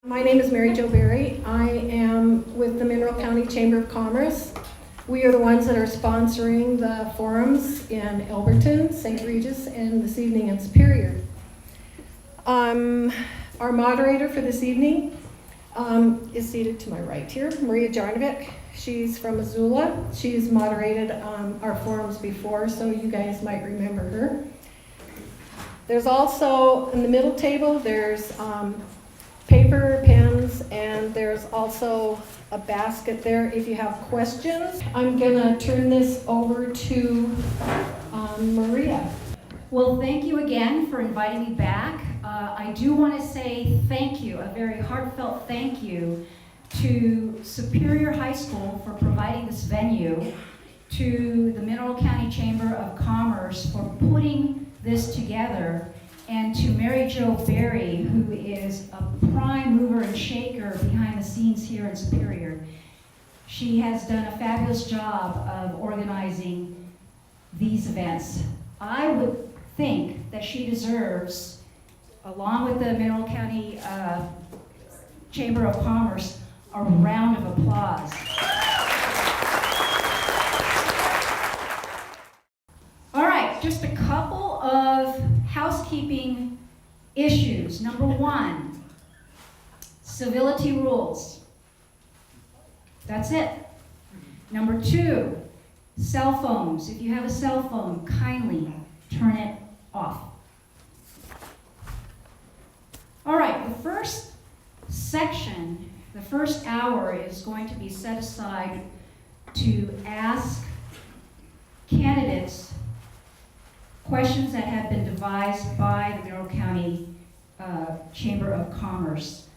My name is Mary Jo Berry. I am with the Mineral County Chamber of Commerce. We are the ones that are sponsoring the forums in Alberton, St. Regis, and this evening in Superior. Our moderator for this evening is seated to my right here, Maria Jarnovic. She's from Missoula. She's moderated our forums before, so you guys might remember her. There's also, in the middle table, there's paper, pens, and there's also a basket there if you have questions. I'm gonna turn this over to Maria. Well, thank you again for inviting me back. I do want to say thank you, a very heartfelt thank you to Superior High School for providing this venue, to the Mineral County Chamber of Commerce for putting this together, and to Mary Jo Berry, who is a prime mover and shaker behind the scenes here in Superior. She has done a fabulous job of organizing these events. I would think that she deserves, along with the Mineral County Chamber of Commerce, a round of applause. All right, just a couple of housekeeping issues. Number one, civility rules. That's it. Number two, cell phones. If you have a cell phone, kindly turn it off. All right, the first section, the first hour is going to be set aside to ask candidates questions that have been devised by the Mineral County Chamber of Commerce.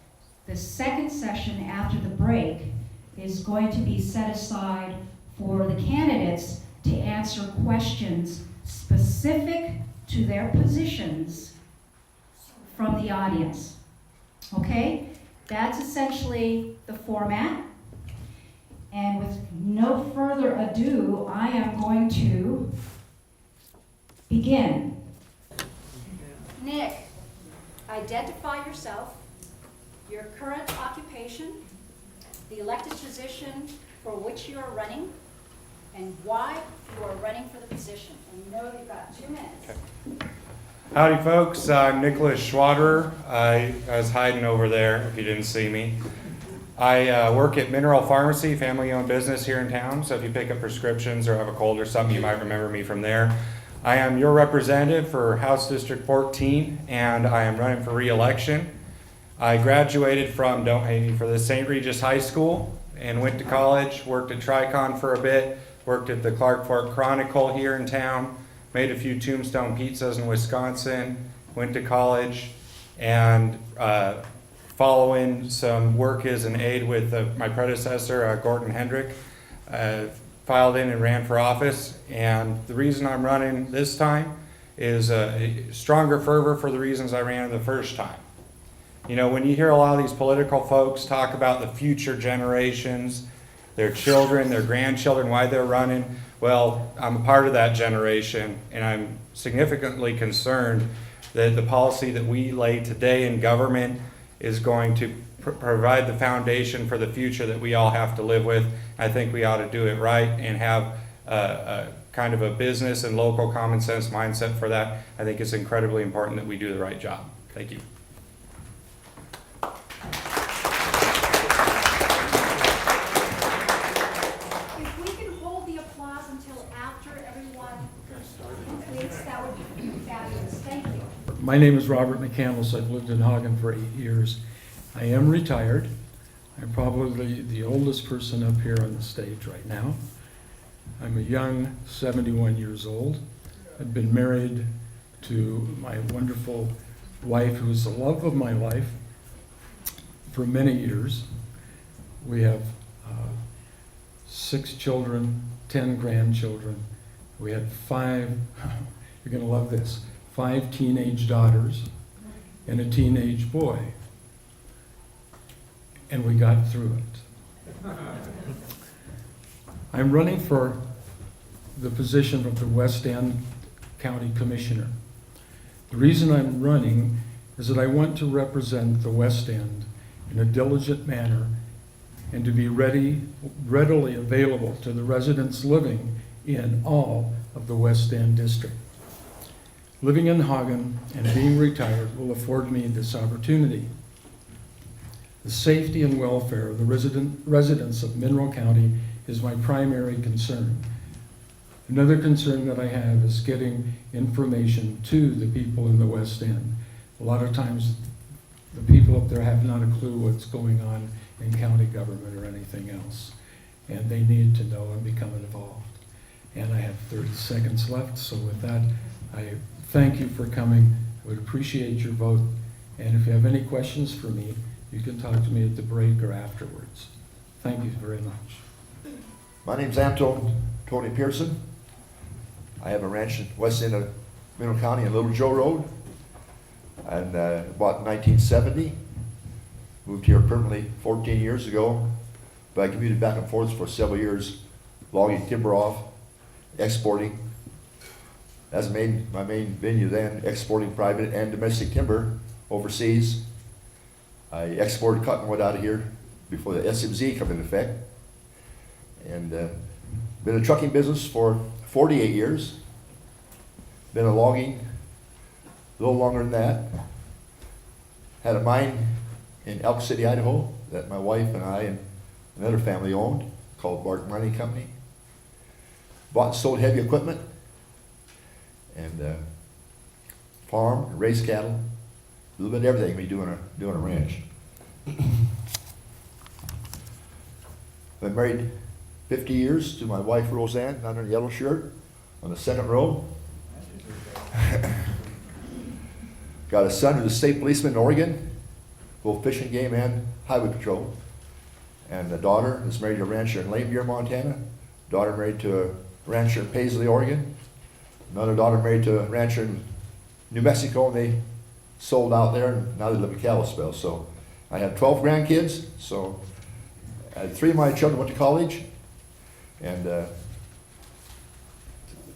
The second session after the break is going to be set aside for the candidates to answer questions specific to their positions from the audience. Okay? That's essentially the format. And with no further ado, I am going to begin. Nick, identify yourself, your current occupation, the elected position for which you are running, and why you are running for the position. And you know you've got 2 minutes. Okay. Howdy folks, I'm Nicholas Schwaderer. I was hiding over there if you didn't see me. I work at Mineral Pharmacy, family-owned business here in town, so if you pick up prescriptions or have a cold or something, you might remember me from there. I am your representative for House District 14, and I am running for re-election. I graduated from, don't hate me for this, St. Regis High School and went to college, worked at Tricon for a bit, worked at the Clark Fork Chronicle here in town, made a few Tombstone pizzas in Wisconsin, went to college, and following some work as an aide with my predecessor, Gordon Hendrick, filed in and ran for office. And the reason I'm running this time is a stronger fervor for the reasons I ran the first time. You know, when you hear a lot of these political folks talk about the future generations, their children, their grandchildren, why they're running, well, I'm a part of that generation, and I'm significantly concerned that the policy that we lay today in government is going to provide the foundation for the future that we all have to live with. I think we ought to do it right and have a kind of a business and local common sense mindset for that. I think it's incredibly important that we do the right job. Thank you. If we can hold the applause until after everyone completes, that would be fabulous. Thank you. My name is Robert McCandless. I've lived in Hagen for 8 years. I am retired. I'm probably the oldest person up here on the stage right now. I'm a young 71 years old. I've been married to my wonderful wife, who is the love of my life, for many years. We have 6 children, 10 grandchildren. We had 5, you're going to love this, 5 teenage daughters and a teenage boy. And we got through it. I'm running for the position of the West End County Commissioner. The reason I'm running is that I want to represent the West End in a diligent manner and to be readily available to the residents living in all of the West End District. Living in Hagen and being retired will afford me this opportunity. The safety and welfare of the residents of Mineral County is my primary concern. Another concern that I have is getting information to the people in the West End. A lot of times, the people up there have not a clue what's going on in county government or anything else, and they need to know and become involved. And I have 30 seconds left, so with that, I thank you for coming. I would appreciate your vote, and if you have any questions for me, you can talk to me at the break or afterwards. Thank you very much. My name's Tony Pearson. I have a ranch in west end of Mineral County on Little Joe Road. And bought in 1970. Moved here permanently 14 years ago. But I commuted back and forth for several years, logging timber off, exporting. That's my main venue then, exporting private and domestic timber overseas. I exported cottonwood out of here before the SMZ come into effect. And been in the trucking business for 48 years. Been in logging a little longer than that. Had a mine in Elk City, Idaho that my wife and I and another family owned called Barton Mining Company. Bought and sold heavy equipment and farm, raise cattle, a little bit of everything we do in a ranch. Been married 50 years to my wife Roseanne, down in the yellow shirt on the second row. Got a son who's a state policeman in Oregon, both fishing game and highway patrol. And a daughter is married to a rancher in Lame Deer, Montana. Daughter married to a rancher in Paisley, Oregon. Another daughter married to a rancher in New Mexico, and they sold out there, and now they live in Kalispell. So I have 12 grandkids, so 3 of my children went to college, and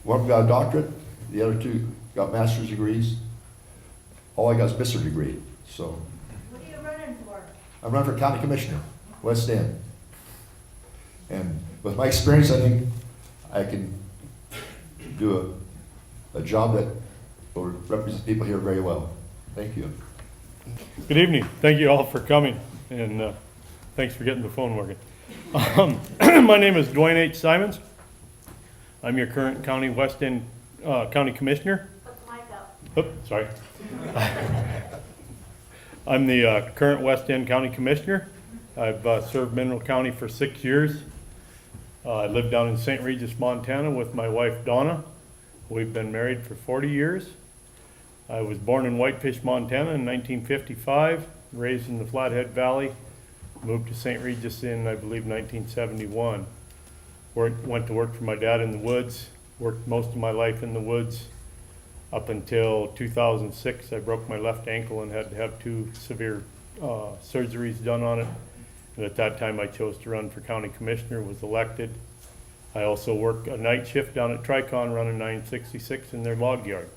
one of them got a doctorate, the other 2 got master's degrees. All I got is Mr. degree, so. What are you running for? I'm running for county commissioner, West End. And with my experience, I think I can do a job that will represent people here very well. Thank you. Good evening. Thank you all for coming, and thanks for getting the phone working. My name is Dwayne H. Simons. I'm your current County West End County Commissioner. Put the mic up. Oops, sorry. I'm the current West End County Commissioner. I've served Mineral County for 6 years. I live down in St. Regis, Montana with my wife Donna. We've been married for 40 years. I was born in Whitefish, Montana in 1955, raised in the Flathead Valley, moved to St. Regis in, I believe, 1971. Went to work for my dad in the woods, worked most of my life in the woods up until 2006. I broke my left ankle and had to have 2 severe surgeries done on it. And at that time I chose to run for county commissioner, was elected. I also work a night shift down at Tricon running 966 in their log yard.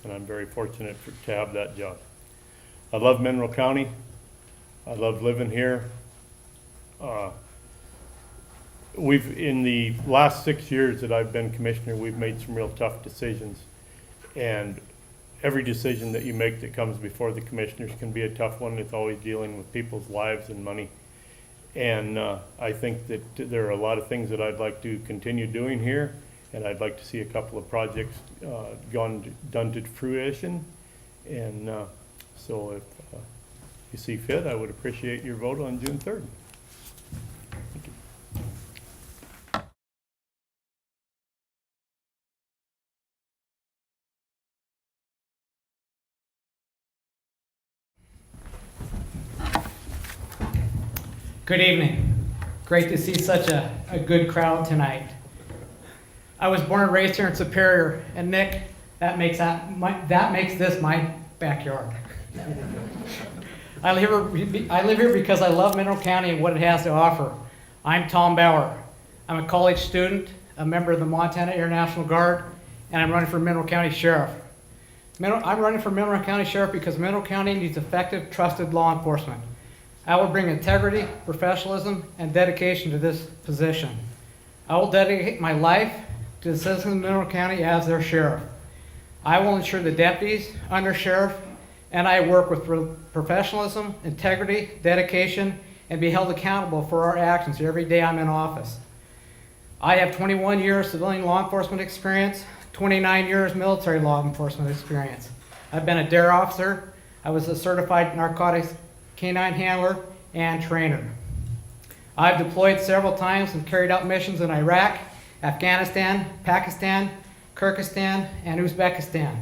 And I'm very fortunate to have that job. I love Mineral County. I love living here. In the last 6 years that I've been commissioner, we've made some real tough decisions. And every decision that you make that comes before the commissioners can be a tough one. It's always dealing with people's lives and money. And I think that there are a lot of things that I'd like to continue doing here, and I'd like to see a couple of projects done to fruition. And so if you see fit, I would appreciate your vote on June 3rd. Thank you. Good evening. Great to see such a good crowd tonight. I was born and raised here in Superior, and Nick, that makes this my backyard. I live here because I love Mineral County and what it has to offer. I'm Tom Bauer. I'm a college student, a member of the Montana Air National Guard, and I'm running for Mineral County Sheriff. I'm running for Mineral County Sheriff because Mineral County needs effective, trusted law enforcement. I will bring integrity, professionalism, and dedication to this position. I will dedicate my life to the citizens of Mineral County as their sheriff. I will ensure the deputies, under sheriff, and I work with professionalism, integrity, dedication, and be held accountable for our actions every day I'm in office. I have 21 years civilian law enforcement experience, 29 years military law enforcement experience. I've been a DARE officer. I was a certified narcotics canine handler and trainer. I've deployed several times and carried out missions in Iraq, Afghanistan, Pakistan, Kyrgyzstan, and Uzbekistan.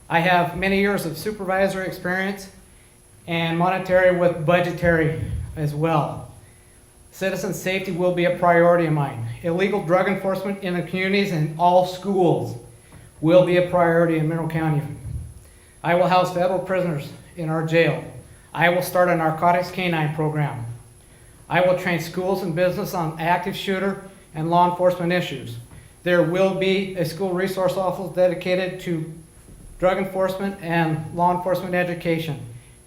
I have many years of supervisory experience and monetary with budgetary as well. Citizen safety will be a priority of mine. Illegal drug enforcement in the communities and all schools will be a priority in Mineral County. I will house federal prisoners in our jail. I will start a narcotics canine program. I will train schools and business on active shooter and law enforcement issues. There will be a school resource office dedicated to drug enforcement and law enforcement education.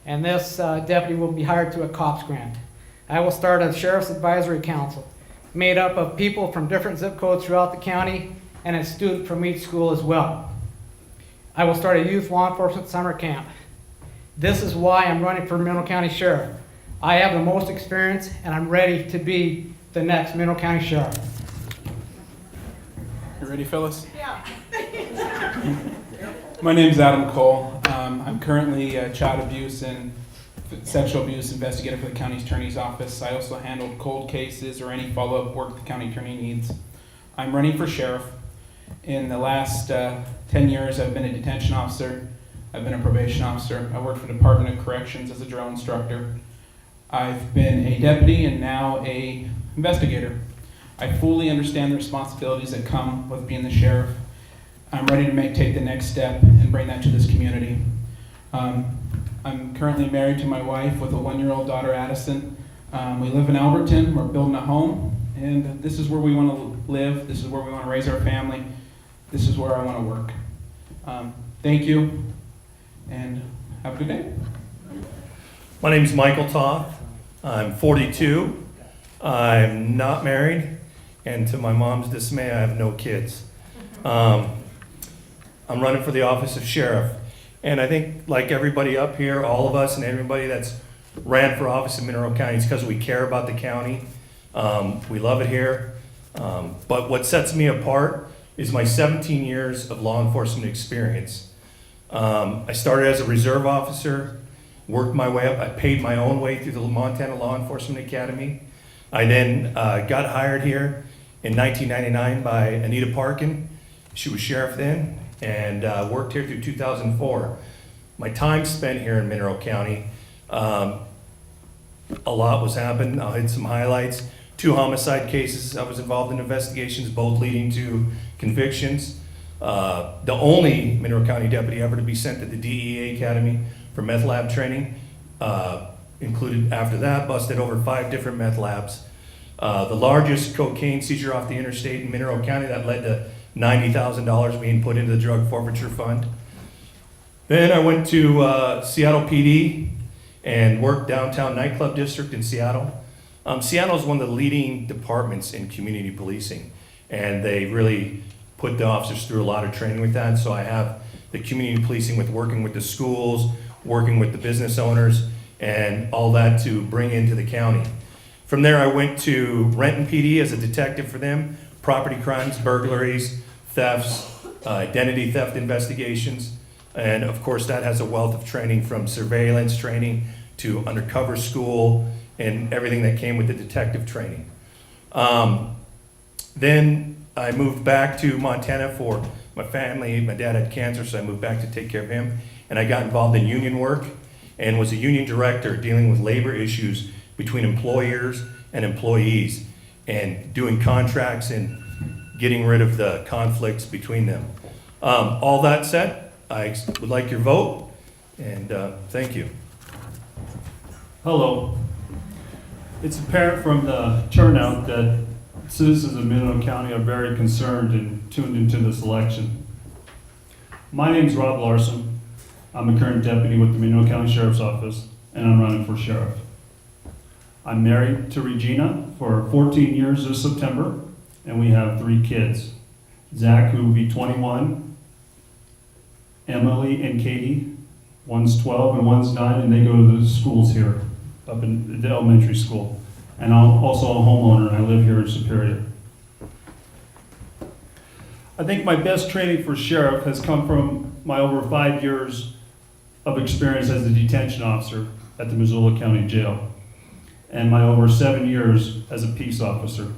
And this deputy will be hired to a COPS grant. I will start a Sheriff's Advisory Council made up of people from different zip codes throughout the county and a student from each school as well. I will start a youth law enforcement summer camp. This is why I'm running for Mineral County Sheriff. I have the most experience and I'm ready to be the next Mineral County Sheriff. You ready, Phyllis? Yeah. My name's Adam Cole. I'm currently a child abuse and sexual abuse investigator for the county attorney's office. I also handle cold cases or any follow-up work the county attorney needs. I'm running for sheriff. In the last 10 years, I've been a detention officer. I've been a probation officer. I worked for the Department of Corrections as a drill instructor. I've been a deputy and now a investigator. I fully understand the responsibilities that come with being the sheriff. I'm ready to take the next step and bring that to this community. I'm currently married to my wife with a 1-year-old daughter, Addison. We live in Alberton. We're building a home, and this is where we want to live. This is where we want to raise our family. This is where I want to work. Thank you, and have a good day. My name is Michael Toth. I'm 42. I'm not married, and to my mom's dismay, I have no kids. I'm running for the office of sheriff. And I think, like everybody up here, all of us and everybody that's ran for office in Mineral County, it's because we care about the county. We love it here. But what sets me apart is my 17 years of law enforcement experience. I started as a reserve officer, worked my way up. I paid my own way through the Montana Law Enforcement Academy. I then got hired here in 1999 by Anita Parkin. She was sheriff then, and worked here through 2004. My time spent here in Mineral County, a lot was happening. I'll hit some highlights. 2 homicide cases I was involved in investigations, both leading to convictions. The only Mineral County deputy ever to be sent to the DEA Academy for meth lab training. Included after that, busted over 5 different meth labs. The largest cocaine seizure off the interstate in Mineral County that led to $90,000 being put into the drug forfeiture fund. Then I went to Seattle PD and worked downtown nightclub district in Seattle. Seattle is one of the leading departments in community policing, and they really put the officers through a lot of training with that. So I have the community policing with working with the schools, working with the business owners, and all that to bring into the county. From there, I went to Renton PD as a detective for them, property crimes, burglaries, thefts, identity theft investigations, and of course that has a wealth of training from surveillance training to undercover school and everything that came with the detective training. Then I moved back to Montana for my family. My dad had cancer, so I moved back to take care of him, and I got involved in union work and was a union director dealing with labor issues between employers and employees, and doing contracts and getting rid of the conflicts between them. All that said, I would like your vote, and thank you. Hello. It's apparent from the turnout that citizens of Mineral County are very concerned and tuned into this election. My name's Rob Larson. I'm a current deputy with the Mineral County Sheriff's Office, and I'm running for sheriff. I'm married to Regina for 14 years this September, and we have 3 kids. Zach, who will be 21, Emily and Katie, one's 12 and one's 9, and they go to the schools here, up in the elementary school. And I'm also a homeowner, and I live here in Superior. I think my best training for sheriff has come from my over 5 years of experience as a detention officer at the Missoula County Jail, and my over 7 years as a peace officer.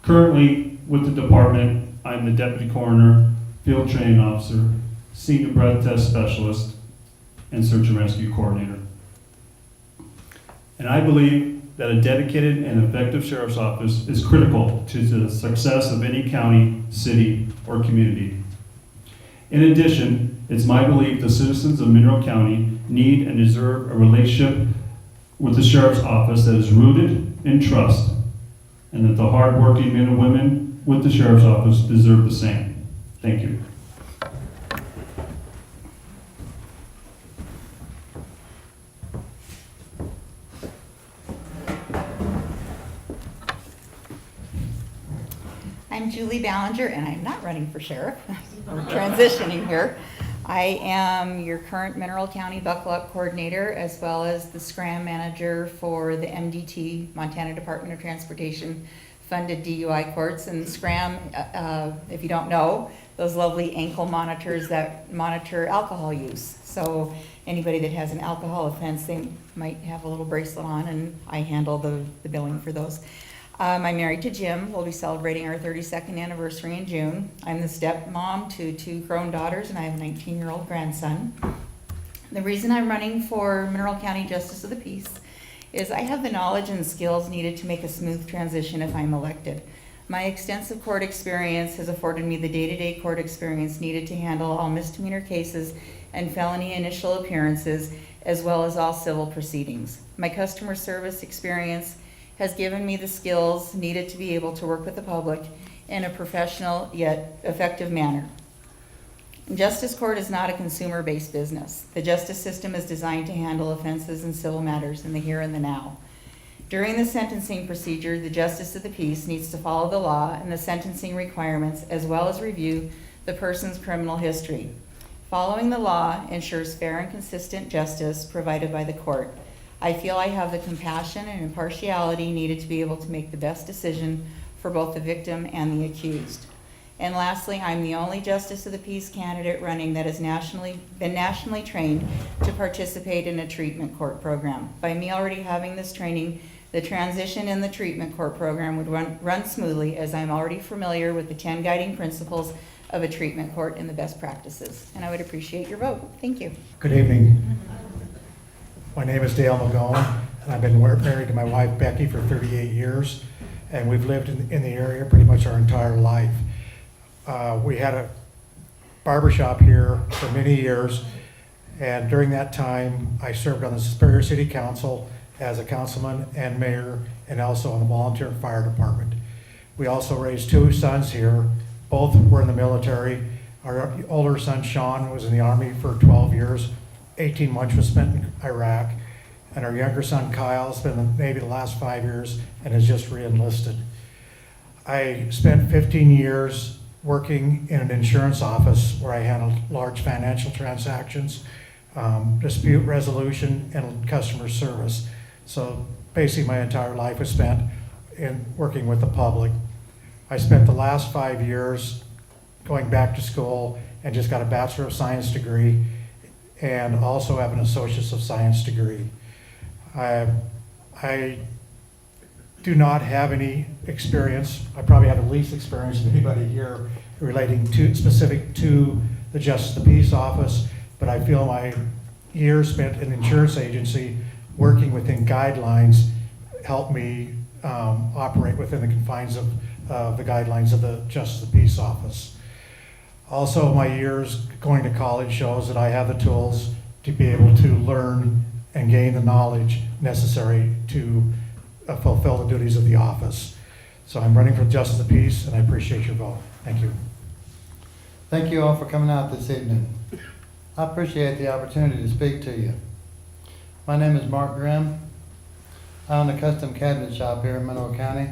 Currently, with the department, I'm the deputy coroner, field training officer, senior breath test specialist, and search and rescue coordinator. And I believe that a dedicated and effective sheriff's office is critical to the success of any county, city, or community. In addition, it's my belief the citizens of Mineral County need and deserve a relationship with the sheriff's office that is rooted in trust, and that the hardworking men and women with the sheriff's office deserve the same. Thank you. I'm Julie Ballinger, and I'm not running for sheriff. We're transitioning here. I am your current Mineral County Buckle Up Coordinator, as well as the SCRAM Manager for the MDT, Montana Department of Transportation, funded DUI courts. And SCRAM, if you don't know, those lovely ankle monitors that monitor alcohol use. So anybody that has an alcohol offense, they might have a little bracelet on, and I handle the billing for those. I'm married to Jim. We'll be celebrating our 32nd anniversary in June. I'm the stepmom to 2 grown daughters, and I have a 19-year-old grandson. The reason I'm running for Mineral County Justice of the Peace is I have the knowledge and skills needed to make a smooth transition if I'm elected. My extensive court experience has afforded me the day-to-day court experience needed to handle all misdemeanor cases and felony initial appearances, as well as all civil proceedings. My customer service experience has given me the skills needed to be able to work with the public in a professional yet effective manner. Justice court is not a consumer-based business. The justice system is designed to handle offenses and civil matters in the here and the now. During the sentencing procedure, the justice of the peace needs to follow the law and the sentencing requirements, as well as review the person's criminal history. Following the law ensures fair and consistent justice provided by the court. I feel I have the compassion and impartiality needed to be able to make the best decision for both the victim and the accused. And lastly, I'm the only Justice of the Peace candidate running that has been nationally trained to participate in a treatment court program. By me already having this training, the transition in the treatment court program would run smoothly, as I'm already familiar with the 10 guiding principles of a treatment court and the best practices. And I would appreciate your vote. Thank you. Good evening. My name is Dale McGowan, and I've been married to my wife Becky for 38 years, and we've lived in the area pretty much our entire life. We had a barbershop here for many years, and during that time I served on the Superior City Council as a councilman and mayor, and also on the volunteer fire department. We also raised 2 sons here. Both were in the military. Our older son Sean was in the Army for 12 years. 18 months was spent in Iraq, and our younger son Kyle has been in the Navy the last 5 years and has just re-enlisted. I spent 15 years working in an insurance office where I handled large financial transactions, dispute resolution, and customer service. So basically my entire life was spent in working with the public. I spent the last 5 years going back to school and just got a Bachelor of Science degree, and also have an Associates of Science degree. I do not have any experience. I probably have the least experience of anybody here relating to specific to the Justice of the Peace Office, but I feel my years spent in the insurance agency working within guidelines helped me operate within the confines of the guidelines of the Justice of the Peace Office. Also, my years going to college shows that I have the tools to be able to learn and gain the knowledge necessary to fulfill the duties of the office. So I'm running for Justice of the Peace, and I appreciate your vote. Thank you. Thank you all for coming out this evening. I appreciate the opportunity to speak to you. My name is Mark Grimm. I own a custom cabinet shop here in Mineral County,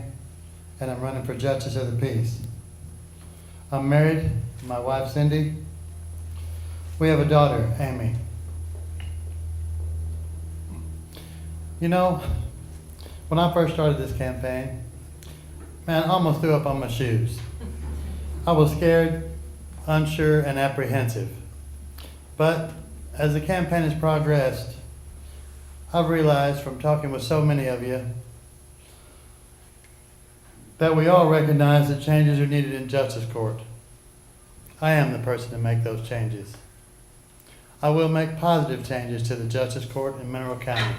and I'm running for Justice of the Peace. I'm married to my wife Cindy. We have a daughter, Amy. You know, when I first started this campaign, man, I almost threw up on my shoes. I was scared, unsure, and apprehensive. But as the campaign has progressed, I've realized from talking with so many of you that we all recognize that changes are needed in justice court. I am the person to make those changes. I will make positive changes to the justice court in Mineral County.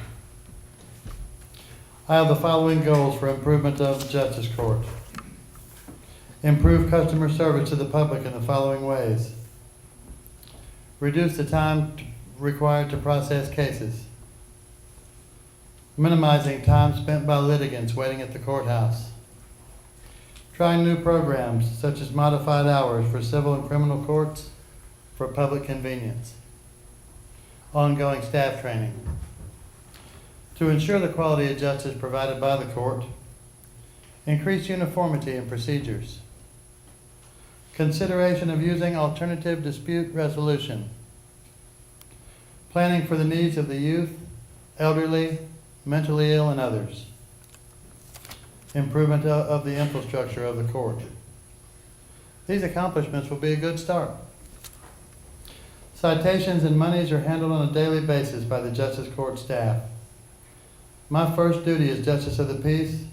I have the following goals for improvement of the justice court. Improve customer service to the public in the following ways. Reduce the time required to process cases. Minimizing time spent by litigants waiting at the courthouse. Trying new programs such as modified hours for civil and criminal courts for public convenience. Ongoing staff training. To ensure the quality of justice provided by the court, increase uniformity in procedures. Consideration of using alternative dispute resolution. Planning for the needs of the youth, elderly, mentally ill, and others. Improvement of the infrastructure of the court. These accomplishments will be a good start. Citations and monies are handled on a daily basis by the Justice Court staff. My first duty as Justice of the Peace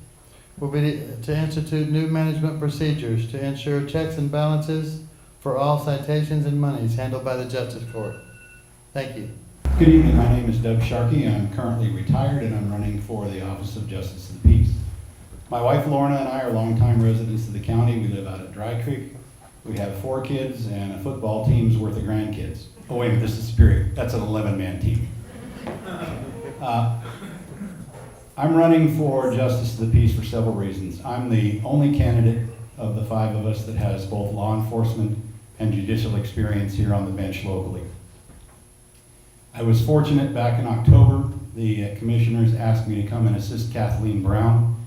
will be to institute new management procedures to ensure checks and balances for all citations and monies handled by the Justice Court. Thank you. Good evening. My name is Doug Sharkey. I'm currently retired and I'm running for the Office of Justice of the Peace. My wife Lorna and I are longtime residents of the county. We live out at Dry Creek. We have 4 kids and a football team's worth of grandkids. Oh wait a minute, this is Superior. That's an 11-man team. I'm running for Justice of the Peace for several reasons. I'm the only candidate of the 5 of us that has both law enforcement and judicial experience here on the bench locally. I was fortunate back in October, the commissioners asked me to come and assist Kathleen Brown,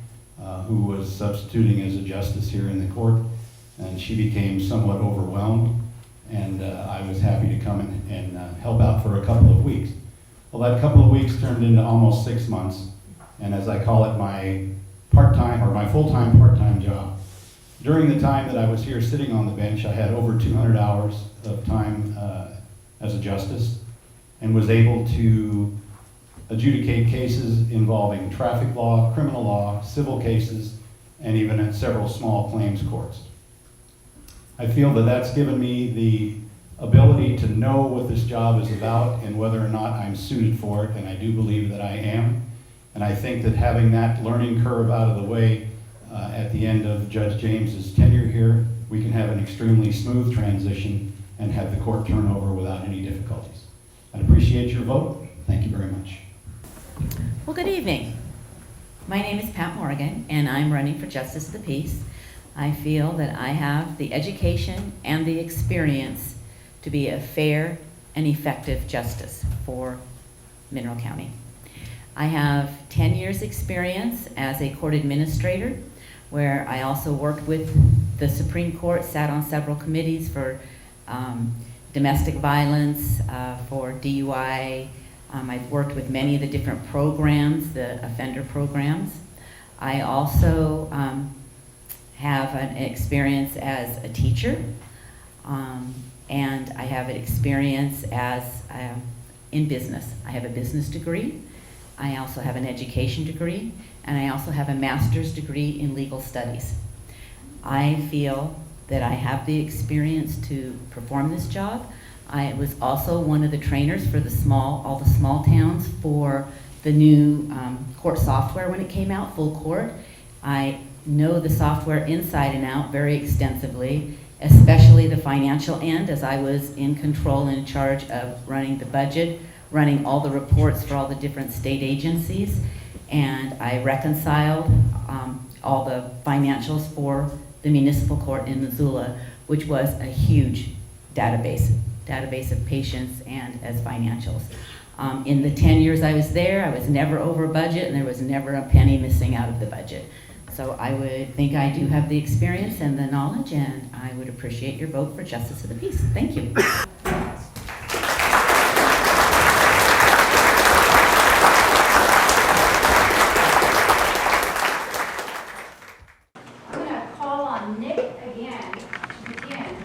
who was substituting as a justice here in the court, and she became somewhat overwhelmed, and I was happy to come and help out for a couple of weeks. Well, that couple of weeks turned into almost 6 months, and as I call it, my part-time or my full-time part-time job. During the time that I was here sitting on the bench, I had over 200 hours of time as a justice, and was able to adjudicate cases involving traffic law, criminal law, civil cases, and even at several small claims courts. I feel that that's given me the ability to know what this job is about and whether or not I'm suited for it, and I do believe that I am. And I think that having that learning curve out of the way at the end of Judge James's tenure here, we can have an extremely smooth transition and have the court turn over without any difficulties. I'd appreciate your vote. Thank you very much. Well, good evening. My name is Pat Morgan, and I'm running for Justice of the Peace. I feel that I have the education and the experience to be a fair and effective justice for Mineral County. I have 10 years experience as a court administrator, where I also worked with the Supreme Court, sat on several committees for domestic violence, for DUI. I've worked with many of the different programs, the offender programs. I also have an experience as a teacher, and I have an experience as in business. I have a business degree. I also have an education degree, and I also have a master's degree in legal studies. I feel that I have the experience to perform this job. I was also one of the trainers for all the small towns for the new court software when it came out, Full Court. I know the software inside and out very extensively, especially the financial end, as I was in control and in charge of running the budget, running all the reports for all the different state agencies, and I reconciled all the financials for the municipal court in Missoula, which was a huge database of patients and as financials. In the 10 years I was there, I was never over budget, and there was never a penny missing out of the budget. So I would think I do have the experience and the knowledge, and I would appreciate your vote for Justice of the Peace. Thank you. I'm going to call on Nick again to begin.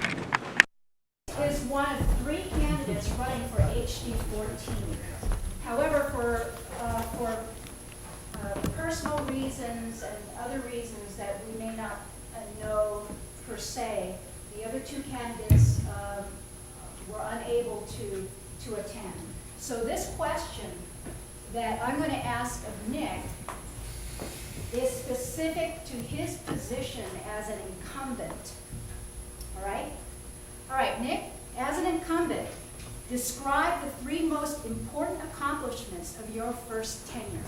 Is one of 3 candidates running for HD 14. However, for personal reasons and other reasons that we may not know per se, the other 2 candidates were unable to attend. So this question that I'm going to ask of Nick is specific to his position as an incumbent. All right? All right, Nick, as an incumbent, describe the 3 most important accomplishments of your first tenure.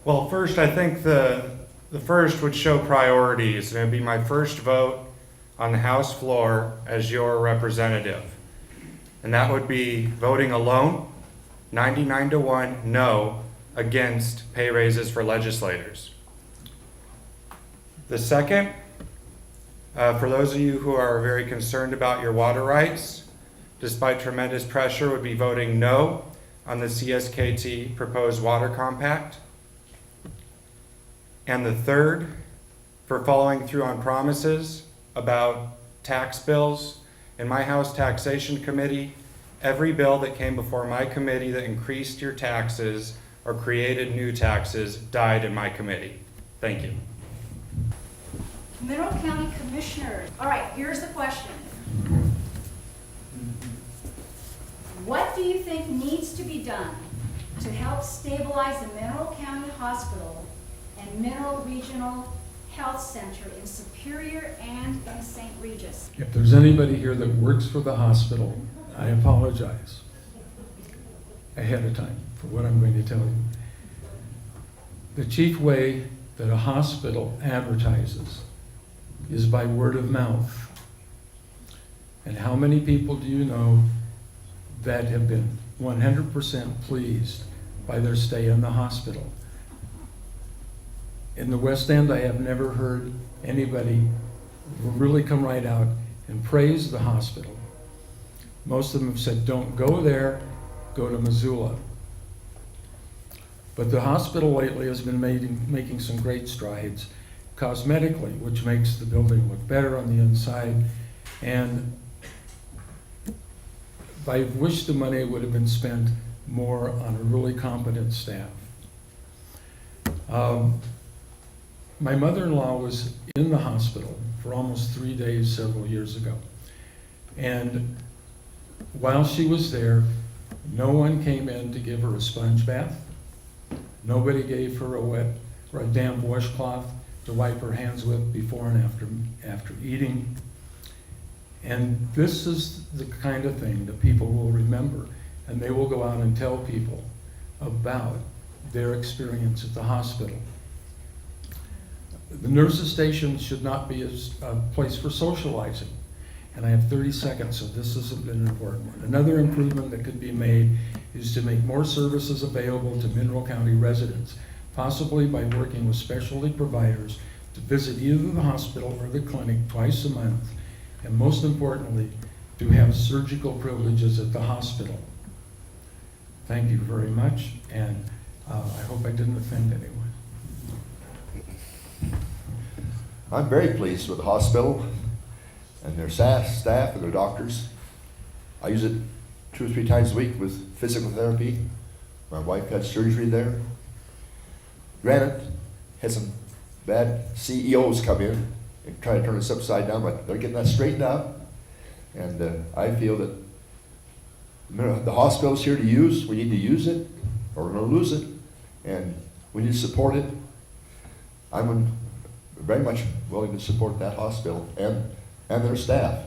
Well, first, I think the first would show priorities, and it'd be my first vote on the House floor as your representative. And that would be voting alone, 99-1 no, against pay raises for legislators. The second, for those of you who are very concerned about your water rights, despite tremendous pressure, would be voting no on the CSKT proposed water compact. And the third, for following through on promises about tax bills. In my House Taxation Committee, every bill that came before my committee that increased your taxes or created new taxes died in my committee. Thank you. Mineral County Commissioners. All right, here's the question. What do you think needs to be done to help stabilize the Mineral County Hospital and Mineral Regional Health Center in Superior and in St. Regis? If there's anybody here that works for the hospital, I apologize ahead of time for what I'm going to tell you. The chief way that a hospital advertises is by word of mouth. And how many people do you know that have been 100% pleased by their stay in the hospital? In the West End, I have never heard anybody really come right out and praise the hospital. Most of them have said, don't go there, go to Missoula. But the hospital lately has been making some great strides cosmetically, which makes the building look better on the inside. And I wish the money would have been spent more on a really competent staff. My mother-in-law was in the hospital for almost 3 days several years ago. And while she was there, no one came in to give her a sponge bath. Nobody gave her a wet or a damp washcloth to wipe her hands with before and after eating. And this is the kind of thing that people will remember, and they will go out and tell people about their experience at the hospital. The nurses' station should not be a place for socializing. And I have 30 seconds, so this is an important one. Another improvement that could be made is to make more services available to Mineral County residents, possibly by working with specialty providers to visit either the hospital or the clinic twice a month, and most importantly, to have surgical privileges at the hospital. Thank you very much, and I hope I didn't offend anyone. I'm very pleased with the hospital and their staff and their doctors. I use it 2 or 3 times a week with physical therapy. My wife had surgery there. Granted, had some bad CEOs come in and try to turn us upside down, but they're getting that straightened out. And I feel that the hospital's here to use. We need to use it, or we're going to lose it. And we need to support it. I'm very much willing to support that hospital and their staff.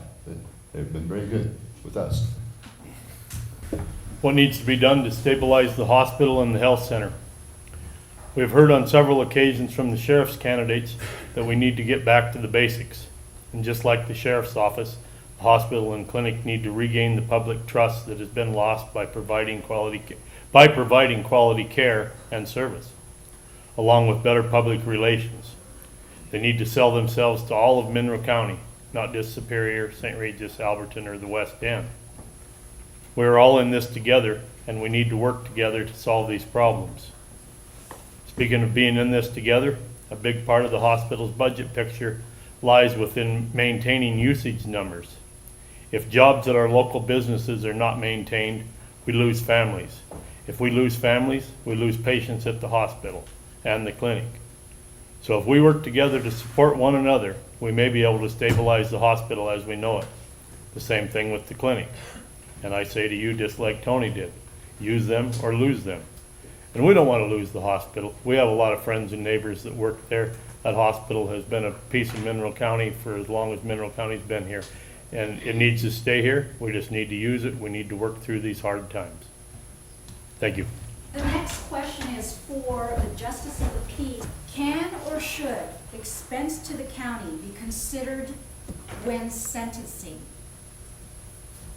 They've been very good with us. What needs to be done to stabilize the hospital and the health center? We've heard on several occasions from the sheriff's candidates that we need to get back to the basics. And just like the sheriff's office, The hospital and clinic need to regain the public trust that has been lost by providing quality care and service, along with better public relations. They need to sell themselves to all of Mineral County, not just Superior, St. Regis, Alberton, or the West End. We're all in this together, and we need to work together to solve these problems. Speaking of being in this together, a big part of the hospital's budget picture lies within maintaining usage numbers. If jobs at our local businesses are not maintained, we lose families. If we lose families, we lose patients at the hospital and the clinic. So if we work together to support one another, we may be able to stabilize the hospital as we know it. The same thing with the clinic. And I say to you, just like Tony did, use them or lose them. And we don't want to lose the hospital. We have a lot of friends and neighbors that work there. That hospital has been a piece of Mineral County for as long as Mineral County's been here. And it needs to stay here. We just need to use it. We need to work through these hard times. Thank you. The next question is for the Justice of the Peace. Can or should expense to the county be considered when sentencing?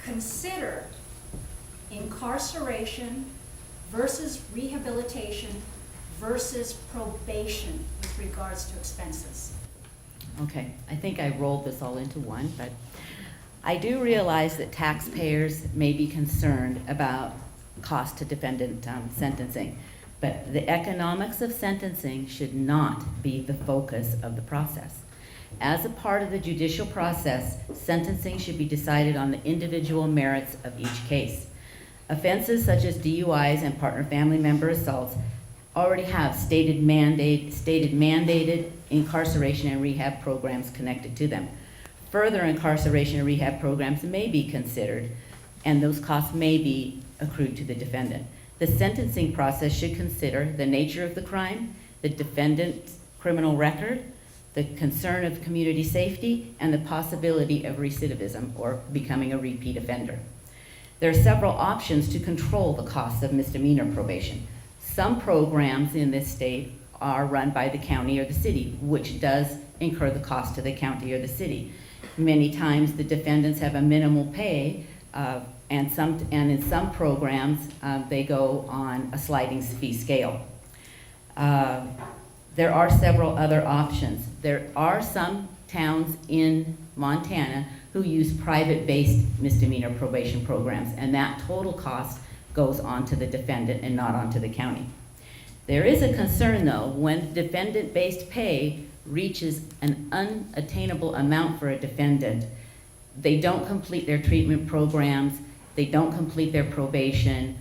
Consider incarceration versus rehabilitation versus probation with regards to expenses. Okay, I think I rolled this all into one, but I do realize that taxpayers may be concerned about cost to defendant sentencing, but the economics of sentencing should not be the focus of the process. As a part of the judicial process, sentencing should be decided on the individual merits of each case. Offenses such as DUIs and partner family member assaults already have stated mandated incarceration and rehab programs connected to them. Further incarceration and rehab programs may be considered, and those costs may be accrued to the defendant. The sentencing process should consider the nature of the crime, the defendant's criminal record, the concern of community safety, and the possibility of recidivism or becoming a repeat offender. There are several options to control the costs of misdemeanor probation. Some programs in this state are run by the county or the city, which does incur the cost to the county or the city. Many times the defendants have a minimal pay, and in some programs they go on a sliding fee scale. There are several other options. There are some towns in Montana who use private-based misdemeanor probation programs, and that total cost goes on to the defendant and not onto the county. There is a concern, though, when defendant-based pay reaches an unattainable amount for a defendant, they don't complete their treatment programs, they don't complete their probation,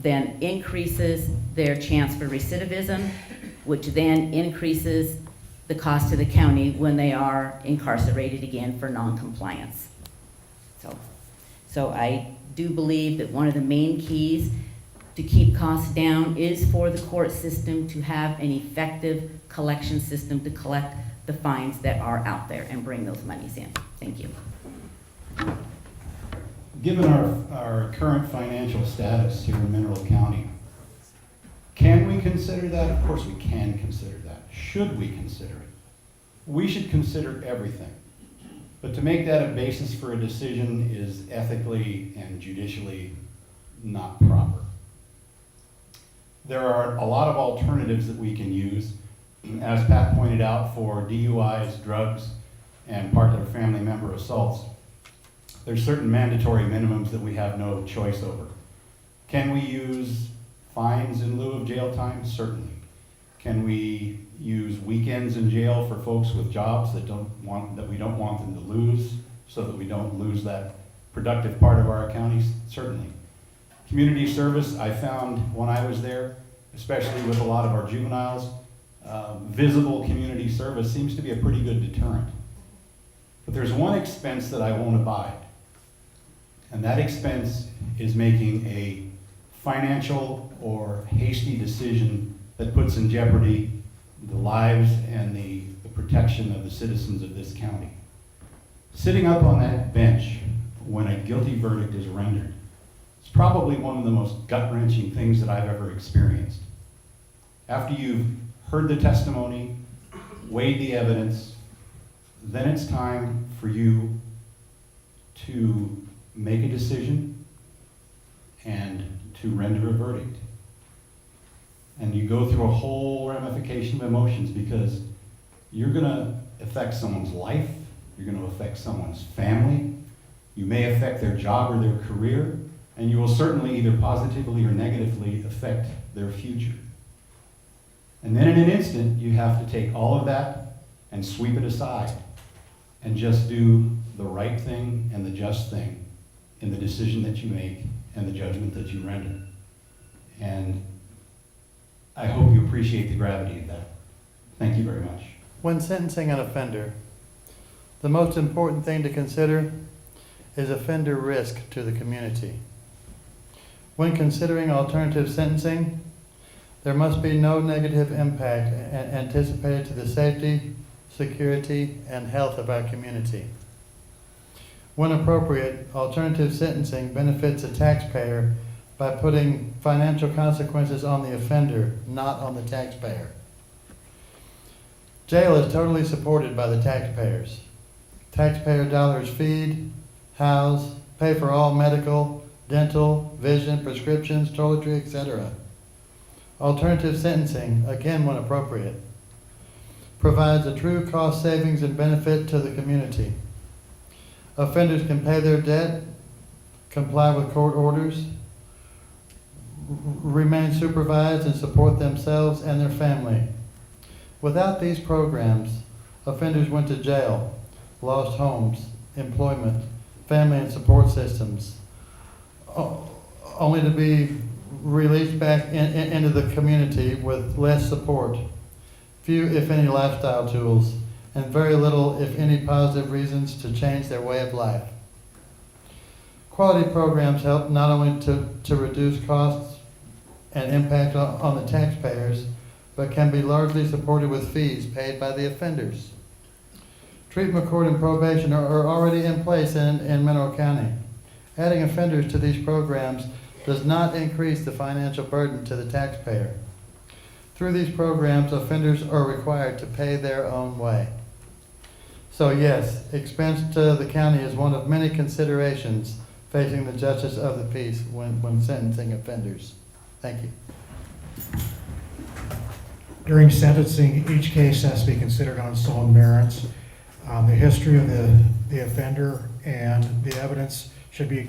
then increases their chance for recidivism, which then increases the cost to the county when they are incarcerated again for non-compliance. So I do believe that one of the main keys to keep costs down is for the court system to have an effective collection system to collect the fines that are out there and bring those monies in. Thank you. Given our current financial status here in Mineral County, can we consider that? Of course we can consider that. Should we consider it? We should consider everything. But to make that a basis for a decision is ethically and judicially not proper. There are a lot of alternatives that we can use. As Pat pointed out, for DUIs, drugs, and partner family member assaults, there's certain mandatory minimums that we have no choice over. Can we use fines in lieu of jail time? Certainly. Can we use weekends in jail for folks with jobs that we don't want them to lose, so that we don't lose that productive part of our counties? Certainly. Community service, I found when I was there, especially with a lot of our juveniles, visible community service seems to be a pretty good deterrent. But there's one expense that I won't abide, and that expense is making a financial or hasty decision that puts in jeopardy the lives and the protection of the citizens of this county. Sitting up on that bench when a guilty verdict is rendered, it's probably one of the most gut-wrenching things that I've ever experienced. After you've heard the testimony, weighed the evidence, then it's time for you to make a decision and to render a verdict. And you go through a whole ramification of emotions because you're gonna affect someone's life, you're gonna affect someone's family, you may affect their job or their career, and you will certainly either positively or negatively affect their future. And then in an instant, you have to take all of that and sweep it aside and just do the right thing and the just thing in the decision that you make and the judgment that you render. And I hope you appreciate the gravity of that. Thank you very much. When sentencing an offender, the most important thing to consider is offender risk to the community. When considering alternative sentencing, there must be no negative impact anticipated to the safety, security, and health of our community. When appropriate, alternative sentencing benefits the taxpayer by putting financial consequences on the offender, not on the taxpayer. Jail is totally supported by the taxpayers. Taxpayer dollars feed, house, pay for all medical, dental, vision, prescriptions, toiletry, etc. Alternative sentencing, again when appropriate, provides a true cost savings and benefit to the community. Offenders can pay their debt, comply with court orders, remain supervised and support themselves and their family. Without these programs, offenders went to jail, lost homes, employment, family and support systems, only to be released back into the community with less support, few if any lifestyle tools, and very little if any positive reasons to change their way of life. Quality programs help not only to reduce costs and impact on the taxpayers, but can be largely supported with fees paid by the offenders. Treatment court and probation are already in place in Mineral County. Adding offenders to these programs does not increase the financial burden to the taxpayer. Through these programs, offenders are required to pay their own way. So yes, expense to the county is one of many considerations facing the justice of the peace when sentencing offenders. Thank you. During sentencing, each case has to be considered on its own merits. The history of the offender and the evidence should be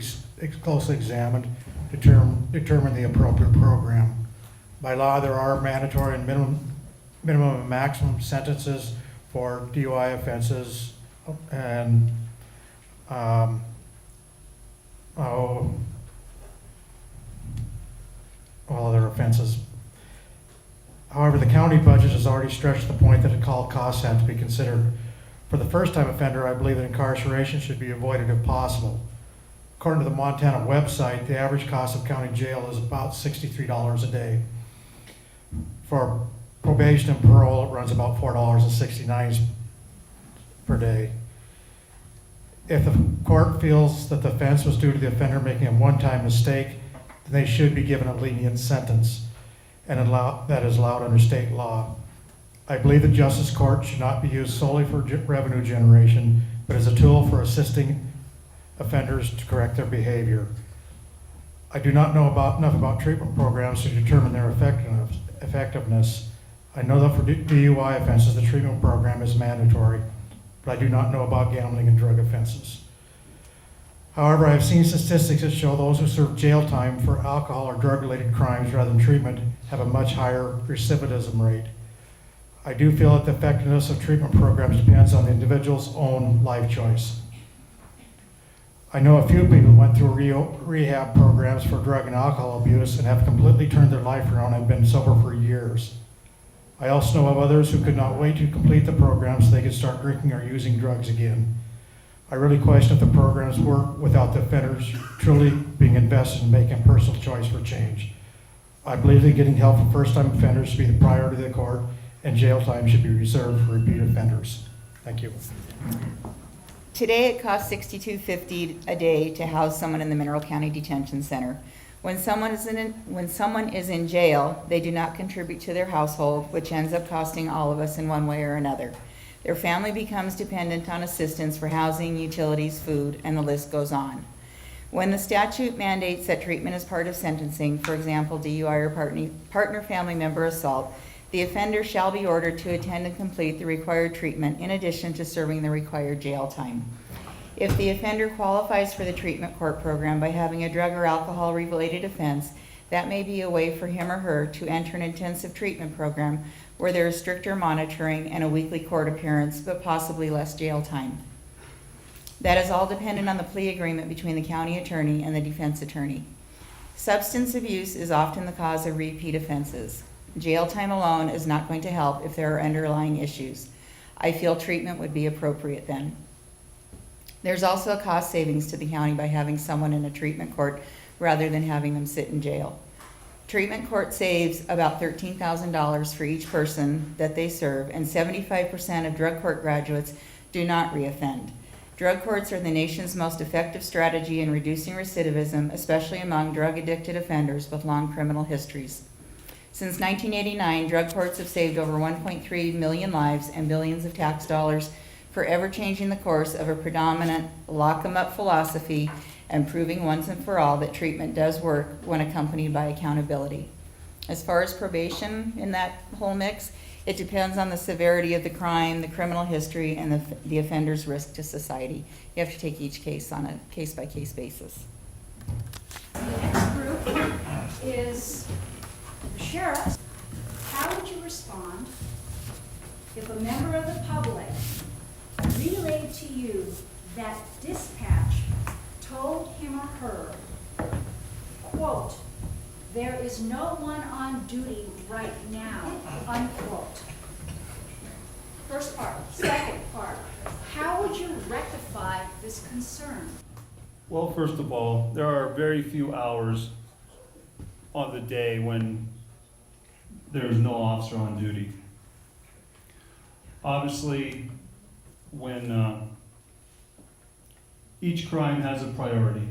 closely examined to determine the appropriate program. By law, there are mandatory and minimum and maximum sentences for DUI offenses and all other offenses. However, the county budget has already stretched to the point that all costs have to be considered. For the first-time offender, I believe that incarceration should be avoided if possible. According to the Montana website, the average cost of county jail is about $63 a day. For probation and parole, it runs about $4.69 per day. If the court feels that the offense was due to the offender making a one-time mistake, then they should be given a lenient sentence, and that is allowed under state law. I believe the justice court should not be used solely for revenue generation, but as a tool for assisting offenders to correct their behavior. I do not know enough about treatment programs to determine their effectiveness. I know that for DUI offenses, the treatment program is mandatory, but I do not know about gambling and drug offenses. However, I have seen statistics that show those who serve jail time for alcohol or drug-related crimes rather than treatment have a much higher recidivism rate. I do feel that the effectiveness of treatment programs depends on the individual's own life choice. I know a few people who went through rehab programs for drug and alcohol abuse and have completely turned their life around and been sober for years. I also know of others who could not wait to complete the program so they could start drinking or using drugs again. I really question if the programs work without the offenders truly being invested in making a personal choice for change. I believe that getting help for first-time offenders should be the priority of the court, and jail time should be reserved for repeat offenders. Thank you. Today, it costs $62.50 a day to house someone in the Mineral County Detention Center. When someone is in jail, they do not contribute to their household, which ends up costing all of us in one way or another. Their family becomes dependent on assistance for housing, utilities, food, and the list goes on. When the statute mandates that treatment is part of sentencing, for example, DUI or partner family member assault, the offender shall be ordered to attend and complete the required treatment in addition to serving the required jail time. If the offender qualifies for the treatment court program by having a drug or alcohol-related offense, that may be a way for him or her to enter an intensive treatment program where there is stricter monitoring and a weekly court appearance, but possibly less jail time. That is all dependent on the plea agreement between the county attorney and the defense attorney. Substance abuse is often the cause of repeat offenses. Jail time alone is not going to help if there are underlying issues. I feel treatment would be appropriate then. There's also a cost savings to the county by having someone in a treatment court rather than having them sit in jail. Treatment court saves about $13,000 for each person that they serve, and 75% of drug court graduates do not reoffend. Drug courts are the nation's most effective strategy in reducing recidivism, especially among drug-addicted offenders with long criminal histories. Since 1989, drug courts have saved over 1.3 million lives and billions of tax dollars, forever changing the course of a predominant lock-em-up philosophy and proving once and for all that treatment does work when accompanied by accountability. As far as probation in that whole mix, it depends on the severity of the crime, the criminal history, and the offender's risk to society. You have to take each case on a case-by-case basis. The next group is the sheriff. How would you respond if a member of the public relayed to you that dispatch told him or her, quote, "There is no one on duty right now," unquote? First part. Second part, how would you rectify this concern? Well, first of all, there are very few hours on the day when there's no officer on duty. Obviously, when each crime has a priority,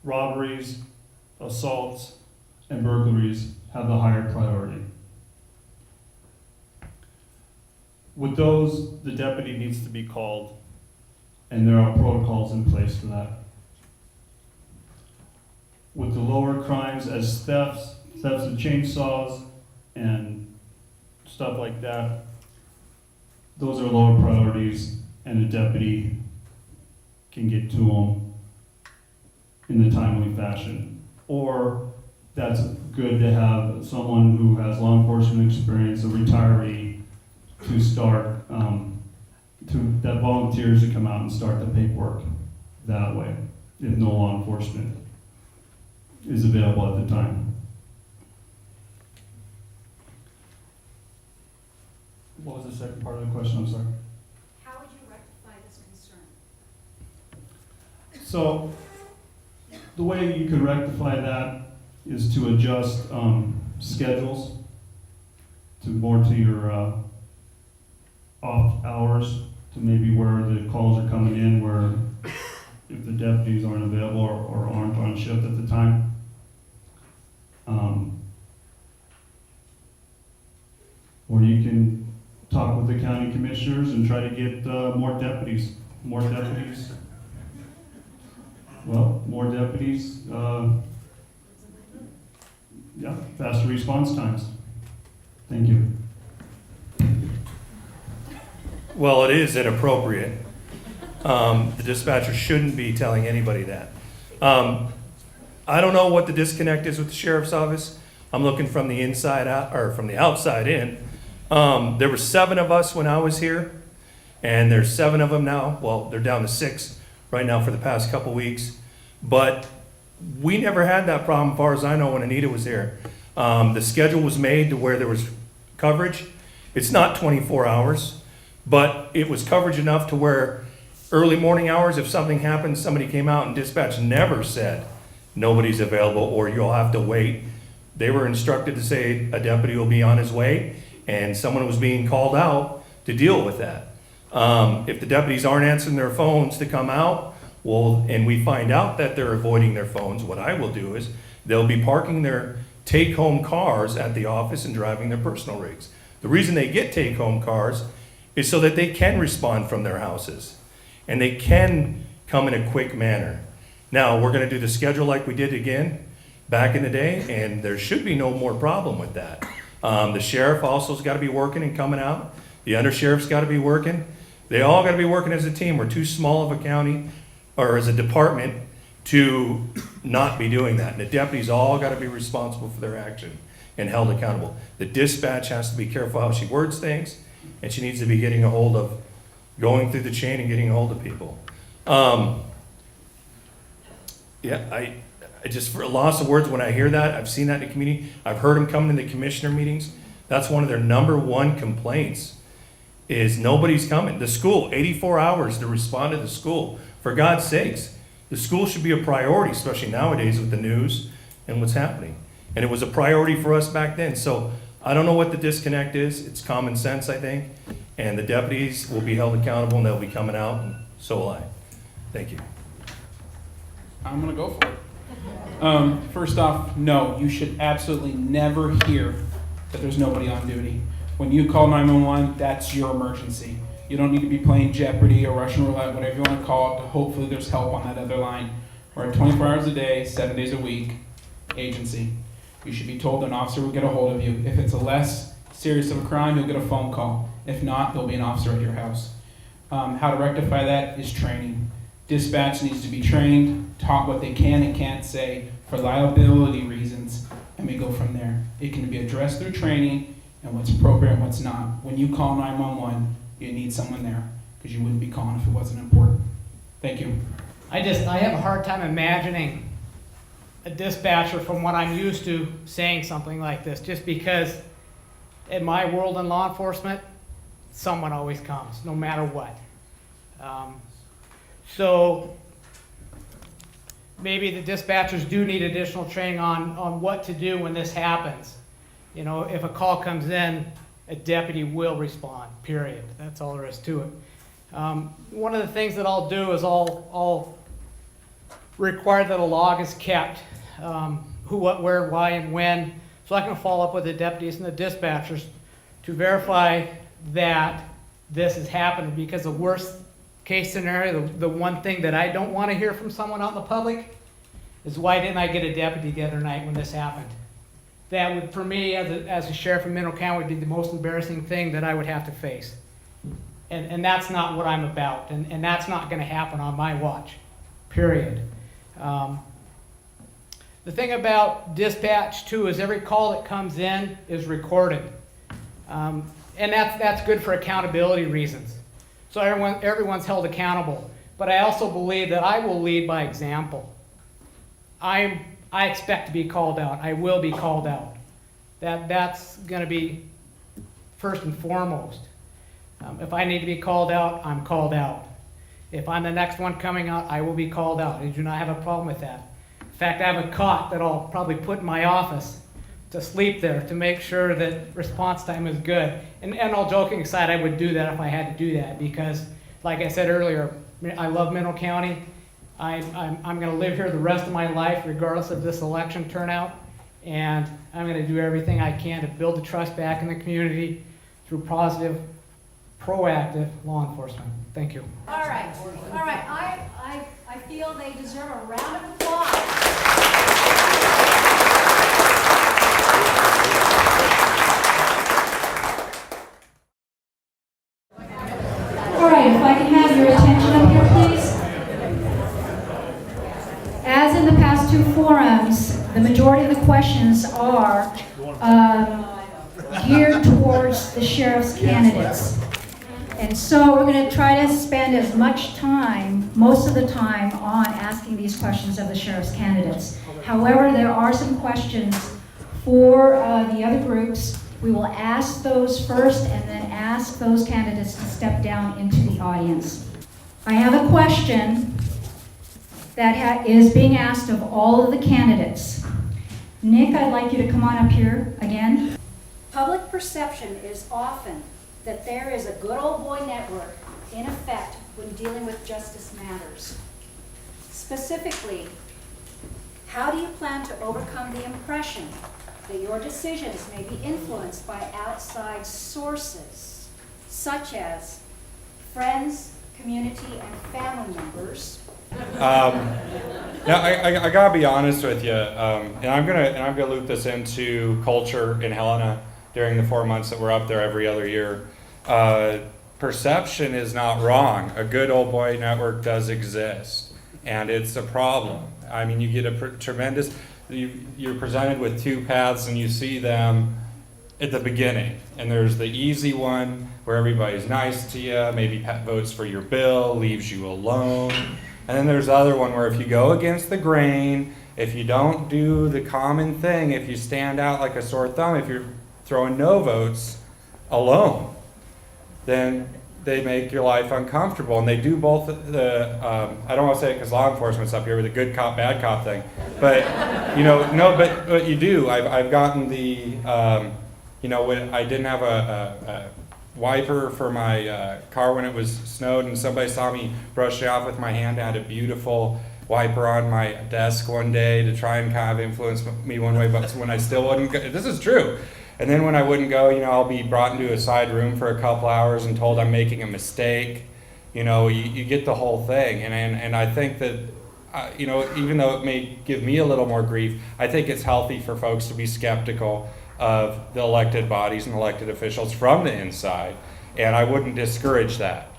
robberies, assaults, and burglaries have the higher priority. With those, the deputy needs to be called, and there are protocols in place for that. With the lower crimes as thefts of chainsaws, and stuff like that, those are lower priorities, and a deputy can get to them in a timely fashion. Or that's good to have someone who has law enforcement experience, a retiree, to start, that volunteers to come out and start the paperwork that way, if no law enforcement is available at the time. What was the second part of the question? I'm sorry. How would you rectify this concern? So, the way you could rectify that is to adjust schedules to your off hours, to maybe where the calls are coming in, where if the deputies aren't available or aren't on shift at the time. Or you can talk with the county commissioners and try to get more deputies. More deputies, faster response times. Thank you. Well, it is inappropriate. The dispatcher shouldn't be telling anybody that. I don't know what the disconnect is with the sheriff's office. I'm looking from the inside out, or from the outside in. There were 7 of us when I was here, and there's 7 of them now. Well, they're down to 6 right now for the past couple weeks. But we never had that problem, as far as I know, when Anita was here. The schedule was made to where there was coverage. It's not 24 hours, but it was coverage enough to where early morning hours, if something happened, somebody came out, and dispatch never said nobody's available or you'll have to wait. They were instructed to say a deputy will be on his way, and someone was being called out to deal with that. If the deputies aren't answering their phones to come out, well, and we find out that they're avoiding their phones, what I will do is they'll be parking their take-home cars at the office and driving their personal rigs. The reason they get take-home cars is so that they can respond from their houses and they can come in a quick manner. Now, we're gonna do the schedule like we did again back in the day, and there should be no more problem with that. The sheriff also's gotta be working and coming out. The undersheriff's gotta be working. They all gotta be working as a team. We're too small of a county, or as a department, to not be doing that. And the deputies all gotta be responsible for their action and held accountable. The dispatch has to be careful how she words things, and she needs to be getting a hold of, going through the chain and getting a hold of people. Yeah, I just, for a loss of words, when I hear that, I've seen that in the community. I've heard them come into the commissioner meetings. That's one of their number one complaints, is nobody's coming. The school, 84 hours to respond to the school. For God's sakes, the school should be a priority, especially nowadays with the news and what's happening. And it was a priority for us back then. So I don't know what the disconnect is. It's common sense, I think. And the deputies will be held accountable, and they'll be coming out, and so will I. Thank you. I'm gonna go for it. First off, no, you should absolutely never hear that there's nobody on duty. When you call 911, that's your emergency. You don't need to be playing Jeopardy or Russian roulette, whatever you want to call it. Hopefully there's help on that other line. We're at 24 hours a day, 7 days a week, agency. You should be told an officer will get a hold of you. If it's a less serious of a crime, you'll get a phone call. If not, there'll be an officer at your house. How to rectify that is training. Dispatch needs to be trained, taught what they can and can't say for liability reasons, and we go from there. It can be addressed through training and what's appropriate and what's not. When you call 911, you need someone there, because you wouldn't be calling if it wasn't important. Thank you. I have a hard time imagining a dispatcher from what I'm used to saying something like this, just because in my world in law enforcement, someone always comes, no matter what. So maybe the dispatchers do need additional training on what to do when this happens. You know, if a call comes in, a deputy will respond, period. That's all there is to it. One of the things that I'll do is I'll require that a log is kept, who, what, where, why, and when, so I can follow up with the deputies and the dispatchers to verify that this is happening, because the worst case scenario, the one thing that I don't want to hear from someone out in the public is, why didn't I get a deputy the other night when this happened? That would, for me, as a sheriff in Mineral County, would be the most embarrassing thing that I would have to face. And that's not what I'm about, and that's not going to happen on my watch, period. The thing about dispatch, too, is every call that comes in is recorded. And that's good for accountability reasons. So everyone's held accountable. But I also believe that I will lead by example. I expect to be called out. I will be called out. That's going to be first and foremost. If I need to be called out, I'm called out. If I'm the next one coming out, I will be called out. I do not have a problem with that. In fact, I have a cot that I'll probably put in my office to sleep there to make sure that response time is good. And all joking aside, I would do that if I had to do that, because, like I said earlier, I love Mineral County. I'm going to live here the rest of my life, regardless of this election turnout, and I'm going to do everything I can to build the trust back in the community through positive, proactive law enforcement. Thank you. All right. I feel they deserve a round of applause. All right, if I can have your attention up here, please. As in the past two forums, the majority of the questions are geared towards the sheriff's candidates. And so we're going to try to spend as much time, most of the time, on asking these questions of the sheriff's candidates. However, there are some questions for the other groups. We will ask those first and then ask those candidates to step down into the audience. I have a question that is being asked of all of the candidates. Nick, I'd like you to come on up here again. Public perception is often that there is a good old boy network in effect when dealing with justice matters. Specifically, how do you plan to overcome the impression that your decisions may be influenced by outside sources, such as friends, community, and family members. Now, I gotta be honest with you, and I'm gonna loop this into culture in Helena during the 4 months that we're up there every other year. Perception is not wrong. A good old boy network does exist, and it's a problem. I mean, you get a tremendous. You're presented with two paths, and you see them at the beginning. And there's the easy one where everybody's nice to you, maybe votes for your bill, leaves you alone. And then there's the other one where if you go against the grain, if you don't do the common thing, if you stand out like a sore thumb, if you're throwing no votes alone, then they make your life uncomfortable. And they do both the, I don't want to say it because law enforcement's up here with the good cop, bad cop thing. But, you know, no, but you do. I've gotten the, you know, when I didn't have a wiper for my car when it was snowed, and somebody saw me brush it off with my hand. I had a beautiful wiper on my desk one day to try and kind of influence me one way, but when I still wouldn't go, this is true. And then when I wouldn't go, you know, I'll be brought into a side room for a couple hours and told I'm making a mistake. You know, you get the whole thing. And I think that, you know, even though it may give me a little more grief, I think it's healthy for folks to be skeptical of the elected bodies and elected officials from the inside. And I wouldn't discourage that.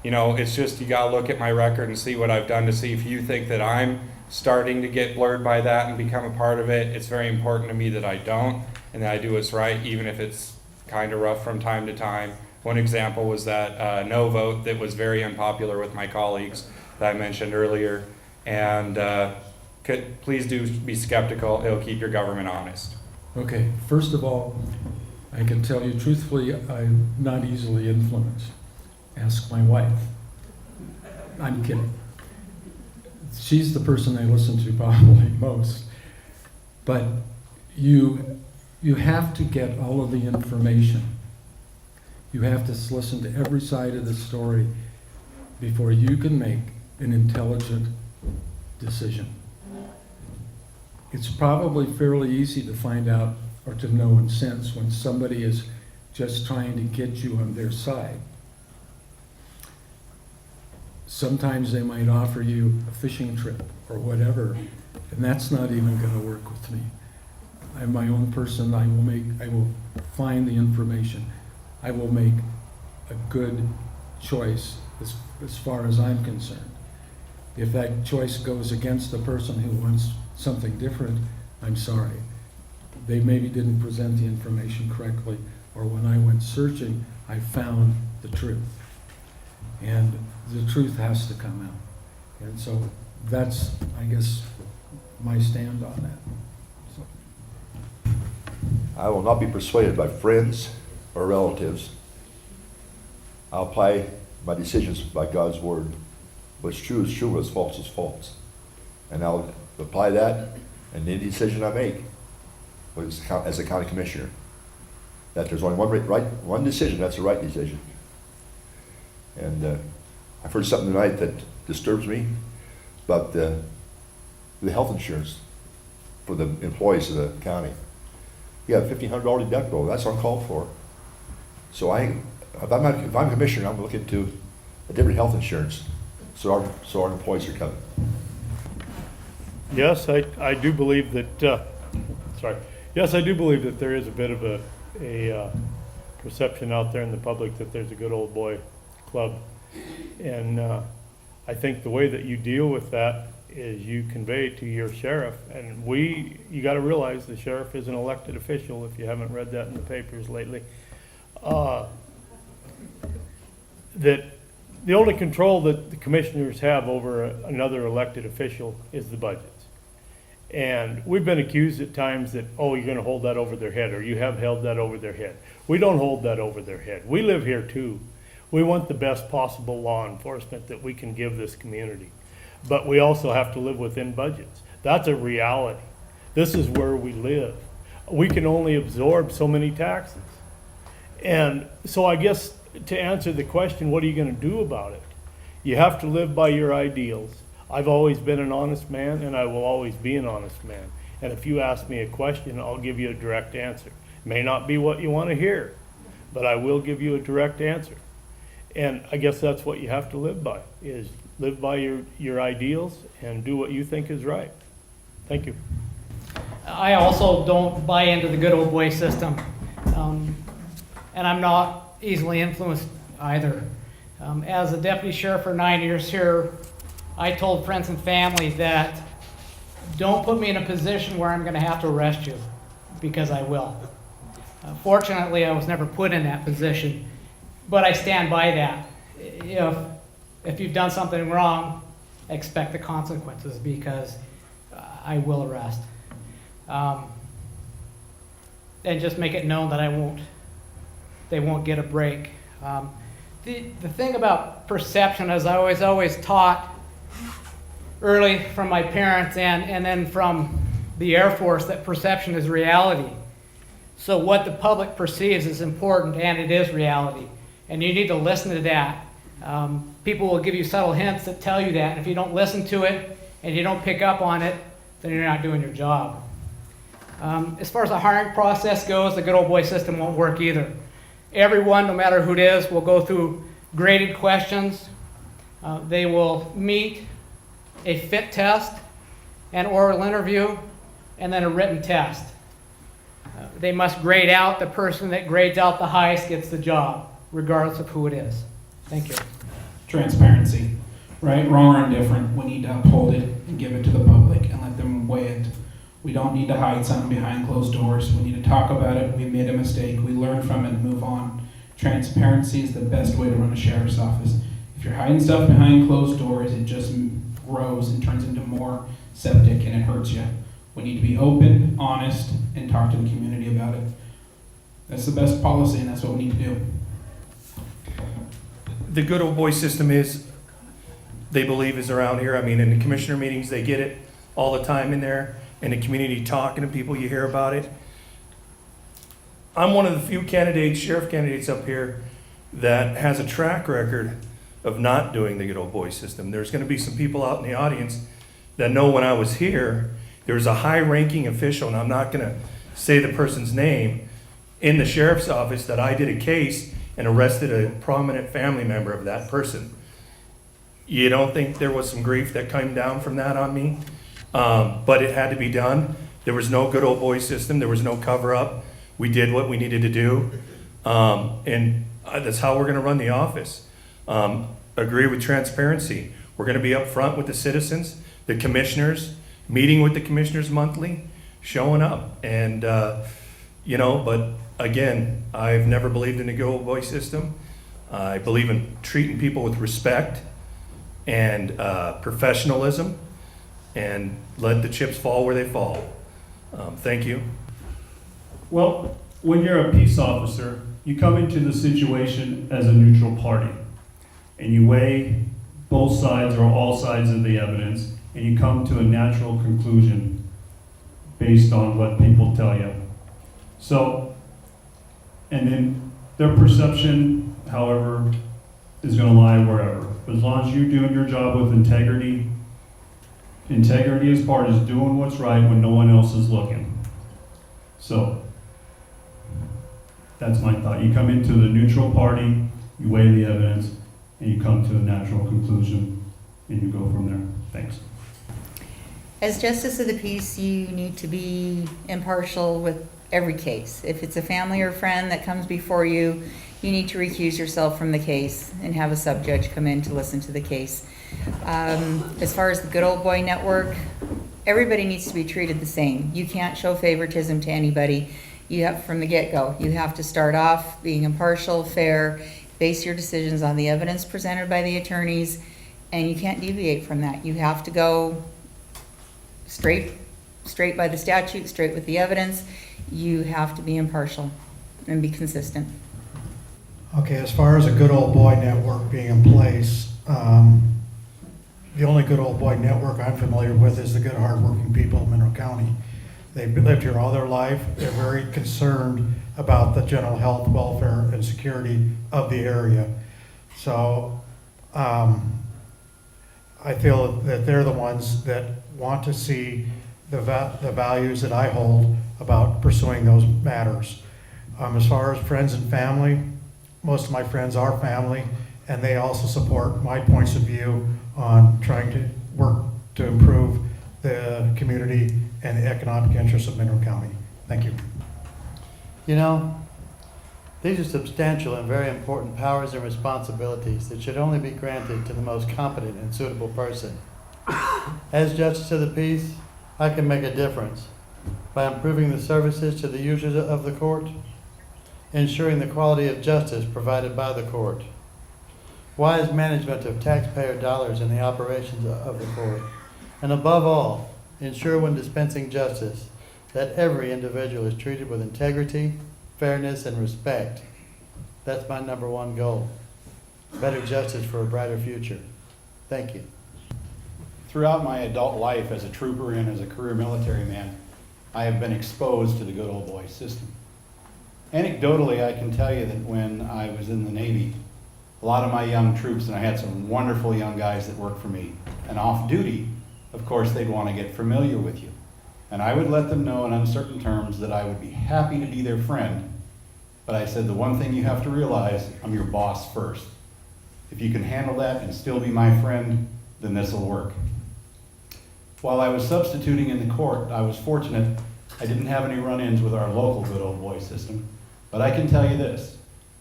You know, it's just you gotta look at my record and see what I've done to see if you think that I'm starting to get blurred by that and become a part of it. It's very important to me that I don't, and that I do what's right, even if it's kind of rough from time to time. One example was that no vote that was very unpopular with my colleagues that I mentioned earlier. And please do be skeptical. It'll keep your government honest. Okay, first of all, I can tell you truthfully, I'm not easily influenced. Ask my wife. I'm kidding. She's the person I listen to probably most. But you have to get all of the information. You have to listen to every side of the story before you can make an intelligent decision. It's probably fairly easy to find out or to know and sense when somebody is just trying to get you on their side. Sometimes they might offer you a fishing trip or whatever, and that's not even going to work with me. I'm my own person. I will find the information. I will make a good choice as far as I'm concerned. If that choice goes against the person who wants something different, I'm sorry. They maybe didn't present the information correctly, or when I went searching, I found the truth. And the truth has to come out. And so that's, I guess, my stand on that. So. I will not be persuaded by friends or relatives. I'll apply my decisions by God's word. What's true is true, what's false is false. And I'll apply that in any decision I make as a county commissioner. That there's only one decision, that's the right decision. And I've heard something tonight that disturbs me about the health insurance for the employees of the county. You have $1,500 deductible, that's uncalled for. So if I'm commissioner, I'm looking to a different health insurance so our employees are covered. Yes, I do believe that, yes, I do believe that there is a bit of a perception out there in the public that there's a good old boy club. And I think the way that you deal with that is you convey it to your sheriff. And you got to realize the sheriff is an elected official, if you haven't read that in the papers lately. That the only control that the commissioners have over another elected official is the budgets. And we've been accused at times that, oh, you're going to hold that over their head, or you have held that over their head. We don't hold that over their head. We live here too. We want the best possible law enforcement that we can give this community. But we also have to live within budgets. That's a reality. This is where we live. We can only absorb so many taxes. And so I guess to answer the question, what are you going to do about it? You have to live by your ideals. I've always been an honest man, and I will always be an honest man. And if you ask me a question, I'll give you a direct answer. May not be what you want to hear, but I will give you a direct answer. And I guess that's what you have to live by, is live by your ideals and do what you think is right. Thank you. I also don't buy into the good old boy system, and I'm not easily influenced either. As a deputy sheriff for 9 years here, I told friends and family that don't put me in a position where I'm going to have to arrest you, because I will. Fortunately, I was never put in that position, but I stand by that. If you've done something wrong, expect the consequences, because I will arrest. And just make it known that they won't get a break. The thing about perception is I was always taught early from my parents and then from the Air Force that perception is reality. So what the public perceives is important, and it is reality. And you need to listen to that. People will give you subtle hints that tell you that, and if you don't listen to it and you don't pick up on it, then you're not doing your job. As far as the hiring process goes, the good old boy system won't work either. Everyone, no matter who it is, will go through graded questions. They will meet a fit test, an oral interview, and then a written test. They must grade out. The person that grades out the highest gets the job, regardless of who it is. Thank you. Transparency, right? Wrong or indifferent, we need to uphold it and give it to the public and let them weigh it. We don't need to hide something behind closed doors. We need to talk about it. We made a mistake. We learn from it and move on. Transparency is the best way to run a sheriff's office. If you're hiding stuff behind closed doors, it just grows and turns into more septic, and it hurts you. We need to be open, honest, and talk to the community about it. That's the best policy, and that's what we need to do. The good old boy system they believe is around here. I mean, in the commissioner meetings, they get it all the time in there. In the community, talking to people, you hear about it. I'm one of the few sheriff candidates up here that has a track record of not doing the good old boy system. There's going to be some people out in the audience that know when I was here, there was a high-ranking official, and I'm not going to say the person's name, in the sheriff's office that I did a case and arrested a prominent family member of that person. You don't think there was some grief that came down from that on me? But it had to be done. There was no good old boy system. There was no cover-up. We did what we needed to do. And that's how we're going to run the office. Agree with transparency. We're going to be up front with the citizens, the commissioners, meeting with the commissioners monthly, showing up. And, but again, I've never believed in the good old boy system. I believe in treating people with respect and professionalism, and let the chips fall where they fall. Thank you. Well, when you're a peace officer, you come into the situation as a neutral party, and you weigh both sides or all sides of the evidence, and you come to a natural conclusion based on what people tell you. So, and then their perception, however, is going to lie wherever. As long as you're doing your job with integrity, integrity as part is doing what's right when no one else is looking. So, that's my thought. You come into the neutral party, you weigh the evidence, and you come to a natural conclusion, and you go from there. Thanks. As Justice of the Peace, you need to be impartial with every case. If it's a family or friend that comes before you, you need to recuse yourself from the case and have a sub-judge come in to listen to the case. As far as the good old boy network, everybody needs to be treated the same. You can't show favoritism to anybody. You have, from the get-go, you have to start off being impartial, fair, base your decisions on the evidence presented by the attorneys, and you can't deviate from that. You have to go straight by the statute, straight with the evidence. You have to be impartial and be consistent. Okay, as far as a good old boy network being in place, the only good old boy network I'm familiar with is the good hardworking people of Mineral County. They've lived here all their life. They're very concerned about the general health, welfare, and security of the area. So I feel that they're the ones that want to see the values that I hold about pursuing those matters. As far as friends and family, most of my friends are family, and they also support my points of view on trying to work to improve the community and the economic interests of Mineral County. Thank you. You know, these are substantial and very important powers and responsibilities that should only be granted to the most competent and suitable person. As Justice of the Peace, I can make a difference by improving the services to the users of the court, ensuring the quality of justice provided by the court, wise management of taxpayer dollars in the operations of the court, and above all, ensure when dispensing justice that every individual is treated with integrity, fairness, and respect. That's my number one goal. Better justice for a brighter future. Thank you. Throughout my adult life as a trooper and as a career military man, I have been exposed to the good old boy system. Anecdotally, I can tell you that when I was in the Navy, a lot of my young troops, and I had some wonderful young guys that worked for me, and off duty, of course, they'd want to get familiar with you. And I would let them know in uncertain terms that I would be happy to be their friend, but I said, the one thing you have to realize, I'm your boss first. If you can handle that and still be my friend, then this will work. While I was substituting in the court, I was fortunate I didn't have any run-ins with our local good old boy system, but I can tell you this,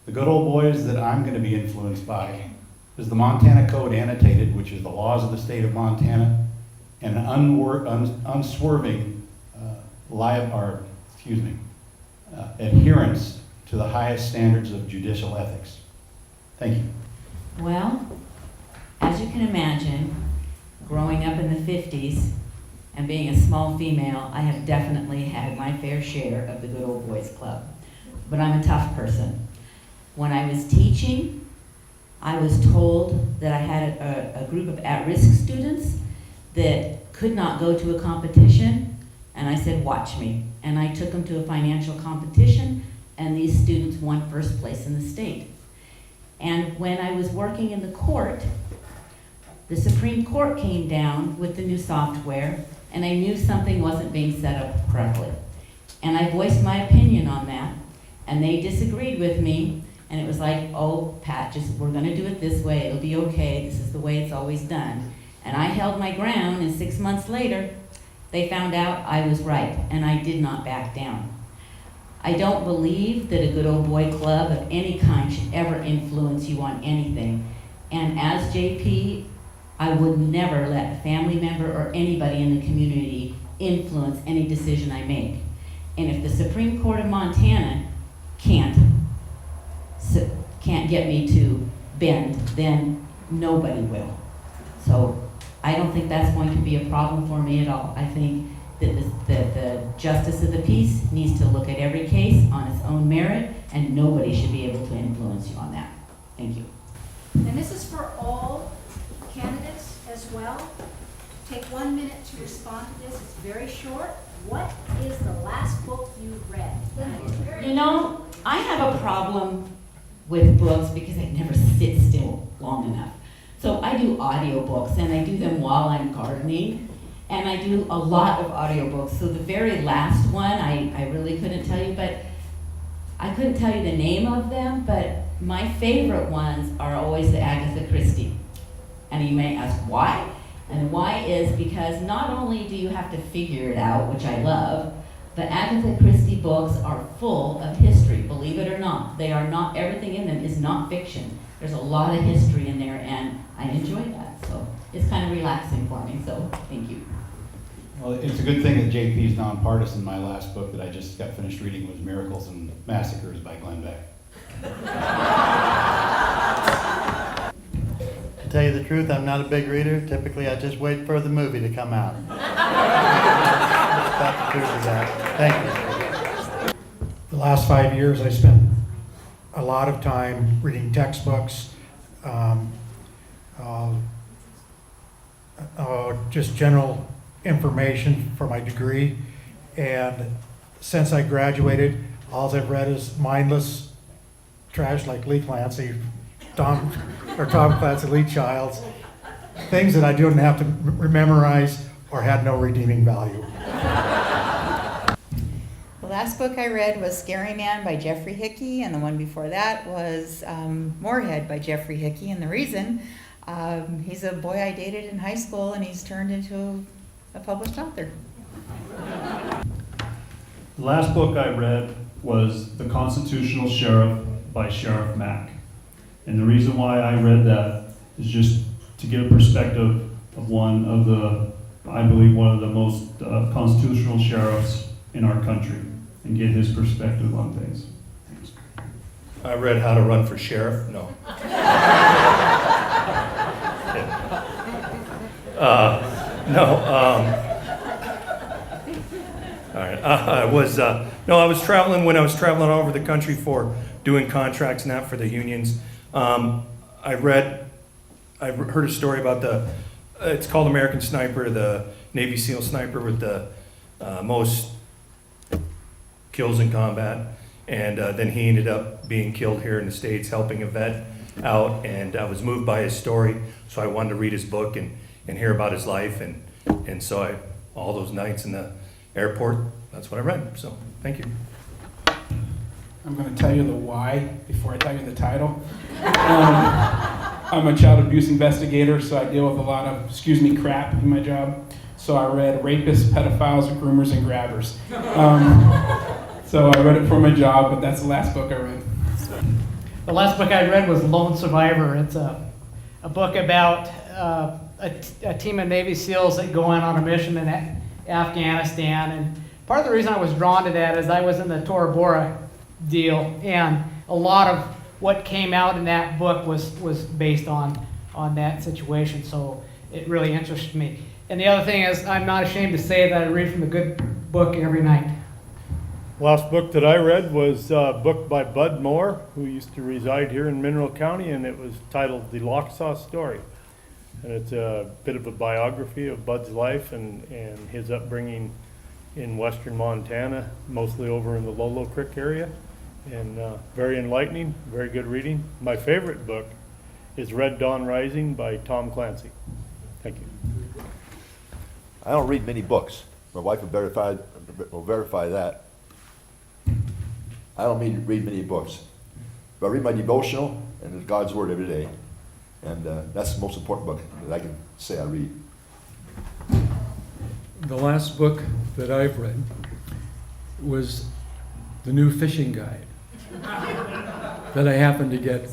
the good old boys that I'm going to be influenced by is the Montana Code Annotated, which is the laws of the state of Montana, and an unswerving adherence to the highest standards of judicial ethics. Thank you. Well, as you can imagine, growing up in the 50s and being a small female, I have definitely had my fair share of the Good Old Boys Club. But I'm a tough person. When I was teaching, I was told that I had a group of at-risk students that could not go to a competition, and I said, watch me. And I took them to a financial competition, and these students won first place in the state. And when I was working in the court, the Supreme Court came down with the new software, and I knew something wasn't being set up correctly. And I voiced my opinion on that, and they disagreed with me, and it was like, oh, Pat, we're gonna do it this way, it'll be okay, this is the way it's always done. And I held my ground, and 6 months later, they found out I was right, and I did not back down. I don't believe that a good old boy club of any kind should ever influence you on anything. And as JP, I would never let a family member or anybody in the community influence any decision I make. And if the Supreme Court of Montana can't get me to bend, then nobody will. So I don't think that's going to be a problem for me at all. I think that the Justice of the Peace needs to look at every case on its own merit, and nobody should be able to influence you on that. Thank you. And this is for all candidates as well. Take 1 minute to respond to this. It's very short. What is the last book you read? You know, I have a problem with books because I never sit still long enough. So I do audiobooks, and I do them while I'm gardening, and I do a lot of audiobooks. So the very last one, I really couldn't tell you, but I couldn't tell you the name of them, but my favorite ones are always the Agatha Christie. And you may ask why? And why is because not only do you have to figure it out, which I love, but Agatha Christie books are full of history, believe it or not. They are not, everything in them is not fiction. There's a lot of history in there, and I enjoy that. So it's kind of relaxing for me, so thank you. Well, it's a good thing that JP is nonpartisan. My last book that I just got finished reading was Miracles and Massacres by Glenn Beck. To tell you the truth, I'm not a big reader. Typically, I just wait for the movie to come out. That's the truth of that. Thank you. The last 5 years, I spent a lot of time reading textbooks, just general information for my degree. And since I graduated, all I've read is mindless trash like Lee Clancy, Tom Clancy, Lee Childs, things that I didn't have to memorize or had no redeeming value. Well, last book I read was Scary Man by Jeffrey Hickey, and the one before that was Moorhead by Jeffrey Hickey. And the reason, he's a boy I dated in high school, and he's turned into a published author. The last book I read was The Constitutional Sheriff by Sheriff Mack. And the reason why I read that is just to get a perspective of I believe one of the most constitutional sheriffs in our country, and get his perspective on things. I read How to Run for Sheriff. No. All right. I was traveling when I was traveling all over the country for doing contracts and that for the unions. I heard a story about it's called American Sniper, the Navy SEAL sniper with the most kills in combat. And then he ended up being killed here in the States, helping a vet out. And I was moved by his story, so I wanted to read his book and hear about his life. And so all those nights in the airport, that's what I read. So thank you. I'm going to tell you the why before I tell you the title. I'm a child abuse investigator, so I deal with a lot of, crap in my job. So I read Rapists, Pedophiles, Groomers, and Grabbers. So I read it for my job, but that's the last book I read. The last book I read was Lone Survivor. It's a book about a team of Navy SEALs that go in on a mission in Afghanistan. And part of the reason I was drawn to that is I was in the Tora Bora deal, and a lot of what came out in that book was based on that situation. So it really interested me. And the other thing is, I'm not ashamed to say that I read from a good book every night. Last book that I read was a book by Bud Moore, who used to reside here in Mineral County, and it was titled The Locksaw Story. And it's a bit of a biography of Bud's life and his upbringing in western Montana, mostly over in the Lolo Creek area. And very enlightening, very good reading. My favorite book is Red Dawn Rising by Tom Clancy. Thank you. I don't read many books. My wife will verify that. I don't read many books. But I read my devotional and God's Word every day. And that's the most important book that I can say I read. The last book that I've read was the new fishing guide that I happened to get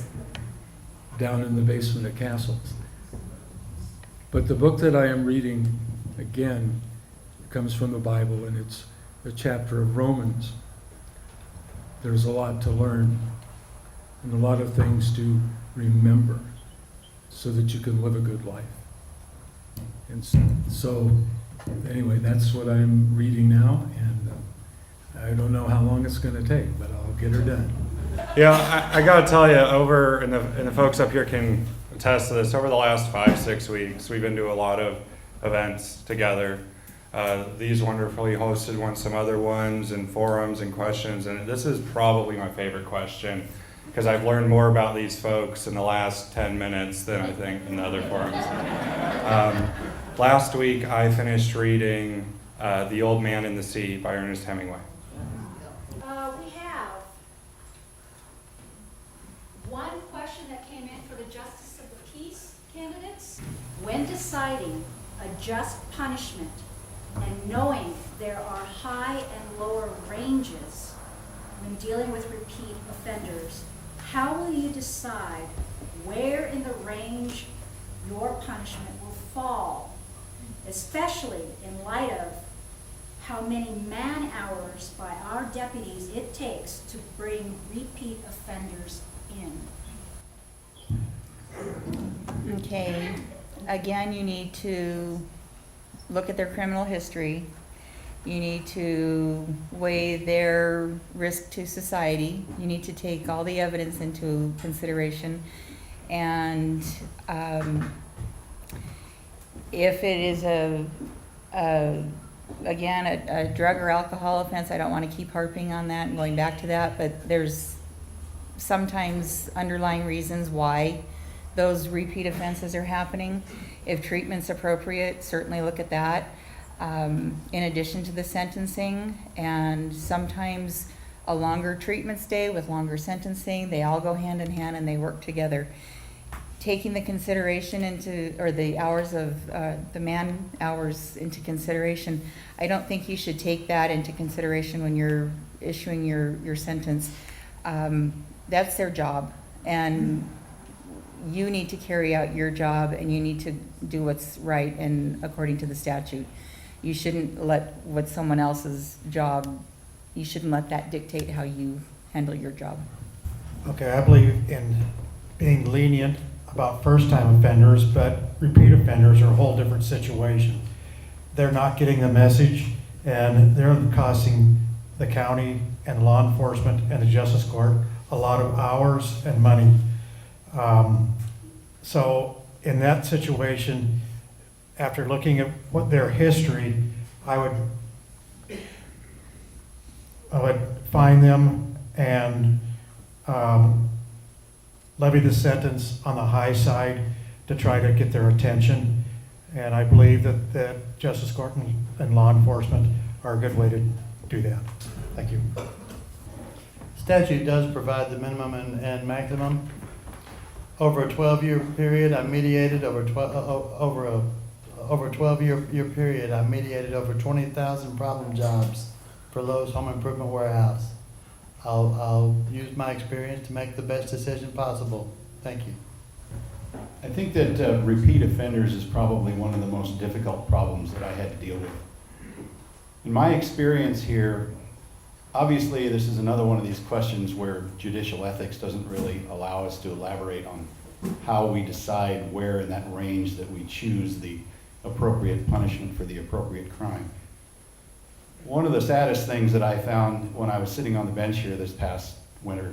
down in the basement at Castles. But the book that I am reading, again, comes from the Bible, and it's a chapter of Romans. There's a lot to learn and a lot of things to remember so that you can live a good life. And so anyway, that's what I'm reading now, and I don't know how long it's going to take, but I'll get her done. Yeah, I got to tell you, and the folks up here can attest to this, over the last 5-6 weeks, we've been to a lot of events together. These wonderfully hosted ones, some other ones, and forums and questions, and this is probably my favorite question, because I've learned more about these folks in the last 10 minutes than I think in the other forums. Last week, I finished reading The Old Man and the Sea by Ernest Hemingway. We have one question that came in for the Justice of the Peace candidates. When deciding a just punishment and knowing there are high and lower ranges when dealing with repeat offenders, how will you decide where in the range your punishment will fall, especially in light of how many man-hours by our deputies it takes to bring repeat offenders in? Okay, again, you need to look at their criminal history. You need to weigh their risk to society. You need to take all the evidence into consideration. And if it is a drug or alcohol offense, I don't want to keep harping on that and going back to that, but there's sometimes underlying reasons why those repeat offenses are happening. If treatment's appropriate, certainly look at that. in addition to the sentencing, and sometimes a longer treatment stay with longer sentencing. They all go hand in hand and they work together. Taking the consideration into, or the hours of, the man hours into consideration, I don't think you should take that into consideration when you're issuing your sentence. That's their job, and you need to carry out your job, and you need to do what's right and according to the statute. You shouldn't let what someone else's job, you shouldn't let that dictate how you handle your job. Okay, I believe in being lenient about first-time offenders, but repeat offenders are a whole different situation. They're not getting the message, and they're costing the county and law enforcement and the justice court a lot of hours and money. So in that situation, after looking at what their history, I would fine them and levy the sentence on the high side to try to get their attention. And I believe that justice court and law enforcement are a good way to do that. Thank you. Statute does provide the minimum and maximum. Over a 12-year period, I mediated over a 12-year period, I mediated over 20,000 problem jobs for Lowe's Home Improvement Warehouse. I'll use my experience to make the best decision possible. Thank you. I think that repeat offenders is probably one of the most difficult problems that I had to deal with. In my experience here, obviously this is another one of these questions where judicial ethics doesn't really allow us to elaborate on how we decide where in that range that we choose the appropriate punishment for the appropriate crime. One of the saddest things that I found when I was sitting on the bench here this past winter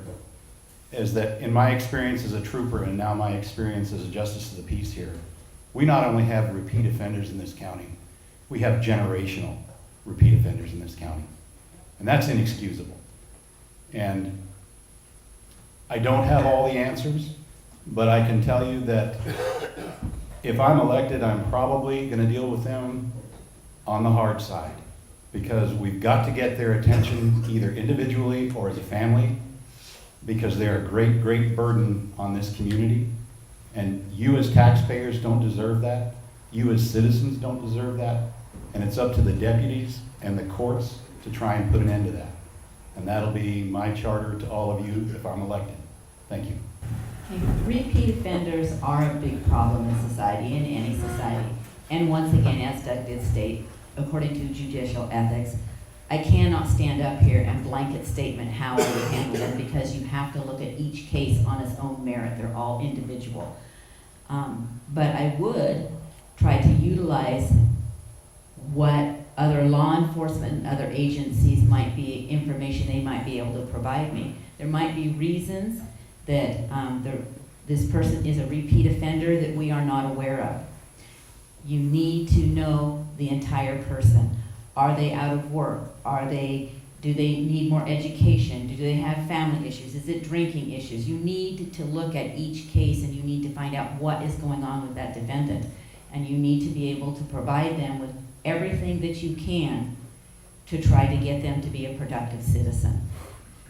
is that in my experience as a trooper and now my experience as a justice of the peace here, we not only have repeat offenders in this county, we have generational repeat offenders in this county. And that's inexcusable. And I don't have all the answers, but I can tell you that if I'm elected, I'm probably going to deal with them on the hard side, because we've got to get their attention either individually or as a family, because they're a great, great burden on this community. And you as taxpayers don't deserve that. You as citizens don't deserve that. And it's up to the deputies and the courts to try and put an end to that. And that'll be my charter to all of you if I'm elected. Thank you. Okay, repeat offenders are a big problem in society, in any society. And once again, as Doug did state, according to judicial ethics, I cannot stand up here and blanket statement how I would handle them, because you have to look at each case on its own merit. They're all individual. But I would try to utilize what other law enforcement and other agencies might be, information they might be able to provide me. There might be reasons that this person is a repeat offender that we are not aware of. You need to know the entire person. Are they out of work? Do they need more education? Do they have family issues? Is it drinking issues? You need to look at each case, and you need to find out what is going on with that defendant. And you need to be able to provide them with everything that you can to try to get them to be a productive citizen.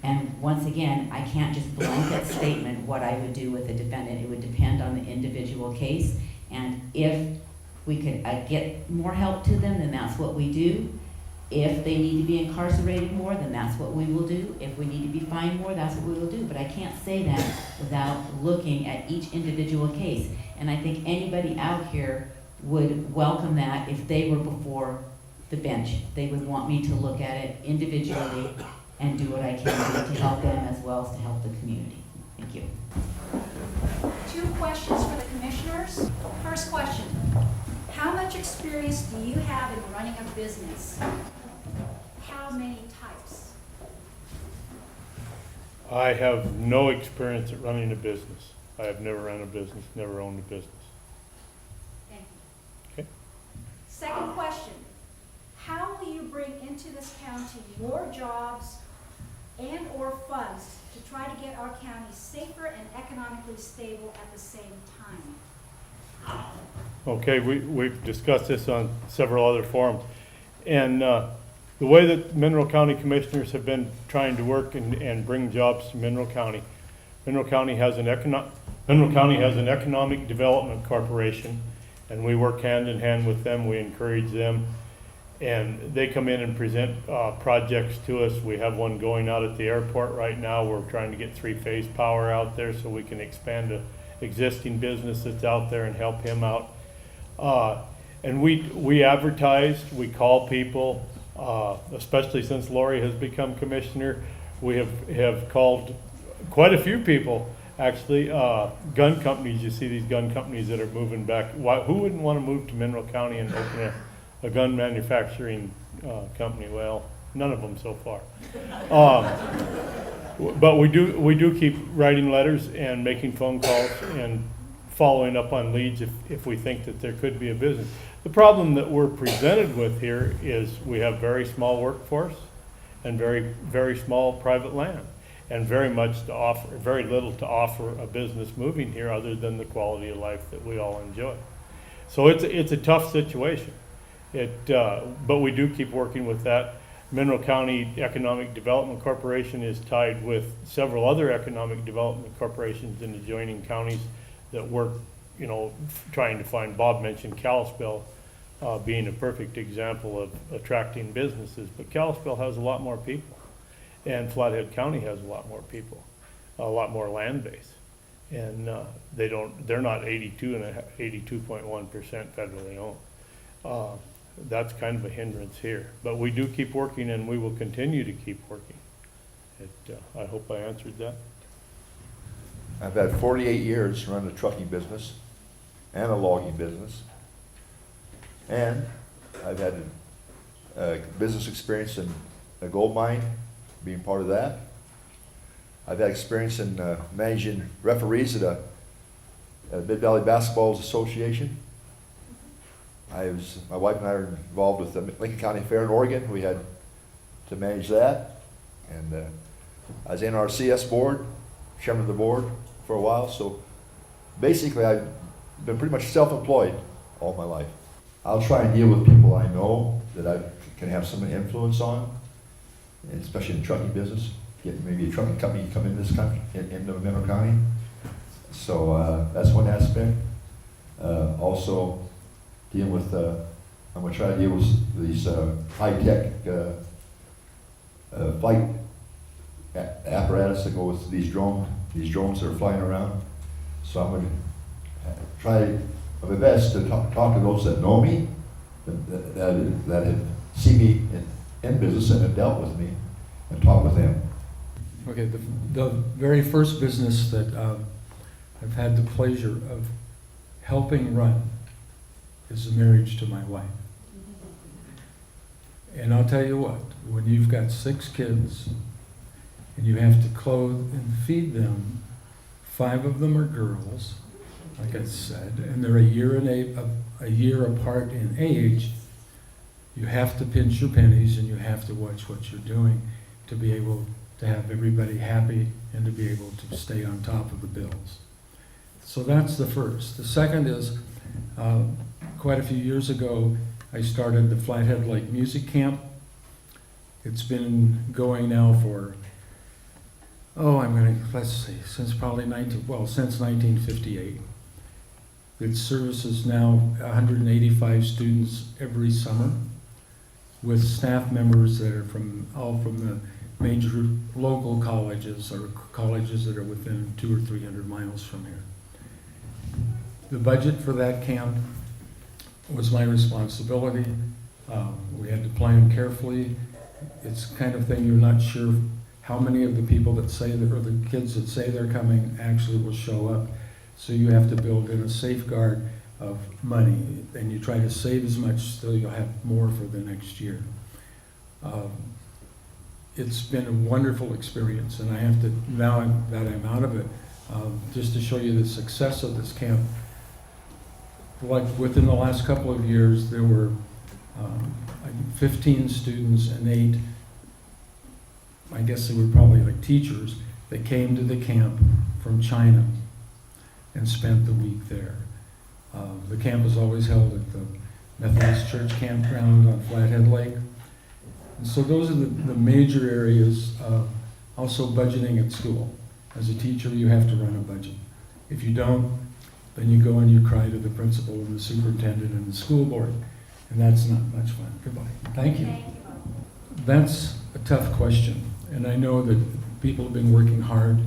And once again, I can't just blanket statement what I would do with a defendant. It would depend on the individual case. And if we could get more help to them, then that's what we do. If they need to be incarcerated more, then that's what we will do. If we need to be fined more, that's what we will do. But I can't say that without looking at each individual case. And I think anybody out here would welcome that if they were before the bench. They would want me to look at it individually and do what I can do to help them as well as to help the community. Thank you. 2 questions for the commissioners. First question, how much experience do you have in running a business? How many types? I have no experience at running a business. I have never run a business, never owned a business. Thank you. Okay. Second question, how will you bring into this county more jobs and or funds to try to get our county safer and economically stable at the same time? Okay, we've discussed this on several other forums. And the way that Mineral County Commissioners have been trying to work and bring jobs to Mineral County, Mineral County has an economic development corporation, and we work hand in hand with them. We encourage them, and they come in and present projects to us. We have one going out at the airport right now. We're trying to get 3-phase power out there so we can expand an existing business that's out there and help him out. And we advertise, we call people, especially since Lori has become commissioner. We have called quite a few people, actually. Gun companies, you see these gun companies that are moving back. Who wouldn't want to move to Mineral County and open a gun manufacturing company? Well, none of them so far. But we do keep writing letters and making phone calls and following up on leads if we think that there could be a business. The problem that we're presented with here is we have very small workforce and very, very small private land, and very little to offer a business moving here other than the quality of life that we all enjoy. So it's a tough situation. But we do keep working with that. Mineral County Economic Development Corporation is tied with several other economic development corporations in adjoining counties that work, trying to find. Bob mentioned Kalispell being a perfect example of attracting businesses, but Kalispell has a lot more people, and Flathead County has a lot more people, a lot more land base, and they're not 82.1% federally owned. That's kind of a hindrance here, but we do keep working, and we will continue to keep working. I hope I answered that. I've had 48 years running a trucking business and a logging business. And I've had business experience in a gold mine, being part of that. I've had experience in managing referees at a Mid-Valley Basketball Association. My wife and I are involved with the Lincoln County Fair in Oregon. We had to manage that. And I was in our CS board, chairman of the board for a while. So basically I've been pretty much self-employed all my life. I'll try and deal with people I know that I can have some influence on, and especially in the trucking business. Get maybe a trucking company to come in this country, into Mineral County. So that's one aspect. Also dealing with, I'm going to try to deal with these high-tech flight apparatus that go with these drones that are flying around. So I'm going to try my best to talk to those that know me, that have seen me in business and have dealt with me, and talk with them. Okay, the very first business that I've had the pleasure of helping run is a marriage to my wife. And I'll tell you what, when you've got 6 kids and you have to clothe and feed them, 5 of them are girls, like I said, and they're a year apart in age, you have to pinch your pennies and you have to watch what you're doing to be able to have everybody happy and to be able to stay on top of the bills. So that's the first. The second is, quite a few years ago, I started the Flathead Lake Music Camp. It's been going now for, since probably since 1958. It services now 185 students every summer, with staff members that are all from the major local colleges or colleges that are within 200 or 300 miles from here. The budget for that camp was my responsibility. We had to plan carefully. It's the kind of thing you're not sure how many of the people that say that, or the kids that say they're coming actually will show up. So you have to build in a safeguard of money, and you try to save as much so you'll have more for the next year. It's been a wonderful experience, and I have to, now that I'm out of it, just to show you the success of this camp. Like within the last couple of years, there were 15 students and 8, I guess they were probably like teachers, that came to the camp from China and spent the week there. The camp is always held at the Methodist Church Campground on Flathead Lake. And so those are the major areas. Also budgeting at school. As a teacher, you have to run a budget. If you don't, then you go and you cry to the principal and the superintendent and the school board. And that's not much fun. Goodbye. Thank you. That's a tough question. And I know that people have been working hard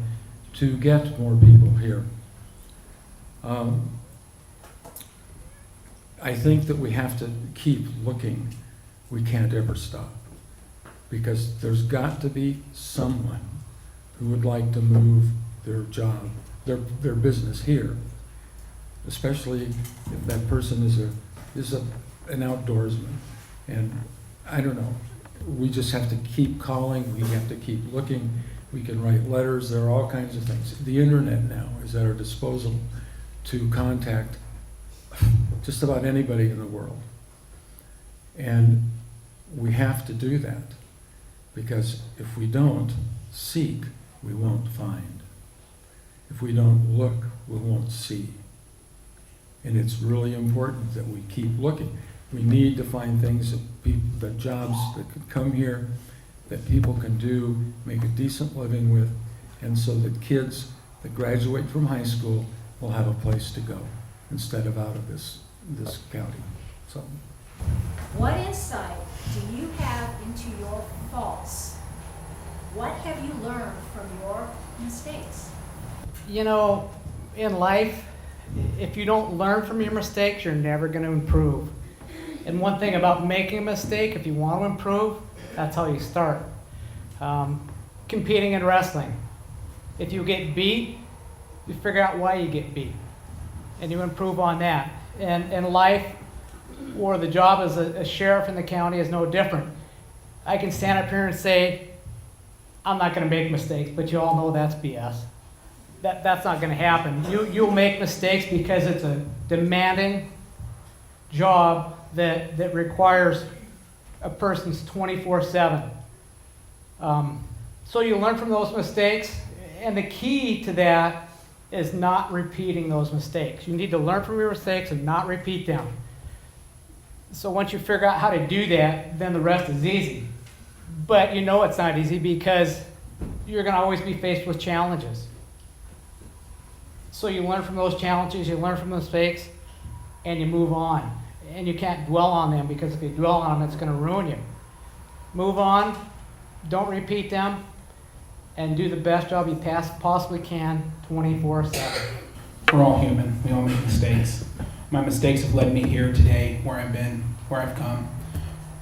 to get more people here. I think that we have to keep looking. We can't ever stop. Because there's got to be someone who would like to move their job, their business here. Especially if that person is an outdoorsman. And I don't know, we just have to keep calling, we have to keep looking, we can write letters, there are all kinds of things. The internet now is at our disposal to contact just about anybody in the world. And we have to do that, because if we don't seek, we won't find. If we don't look, we won't see. And it's really important that we keep looking. We need to find things that jobs that could come here, that people can do, make a decent living with, and so that kids that graduate from high school will have a place to go instead of out of this county. So, What insight do you have into your faults? What have you learned from your mistakes? You know, in life, if you don't learn from your mistakes, you're never going to improve. And one thing about making a mistake, if you want to improve, that's how you start. Competing in wrestling. If you get beat, you figure out why you get beat. And you improve on that. And in life, or the job as a sheriff in the county is no different. I can stand up here and say, I'm not going to make mistakes, but you all know that's BS. That's not going to happen. You'll make mistakes because it's a demanding job that requires a person's 24/7. So you learn from those mistakes, and the key to that is not repeating those mistakes. You need to learn from your mistakes and not repeat them. So once you figure out how to do that, then the rest is easy. But you know it's not easy because you're going to always be faced with challenges. So you learn from those challenges, you learn from the mistakes, and you move on. And you can't dwell on them, because if you dwell on them, it's going to ruin you. Move on, don't repeat them, and do the best job you possibly can 24/7. We're all human. We all make mistakes. My mistakes have led me here today, where I've been, where I've come.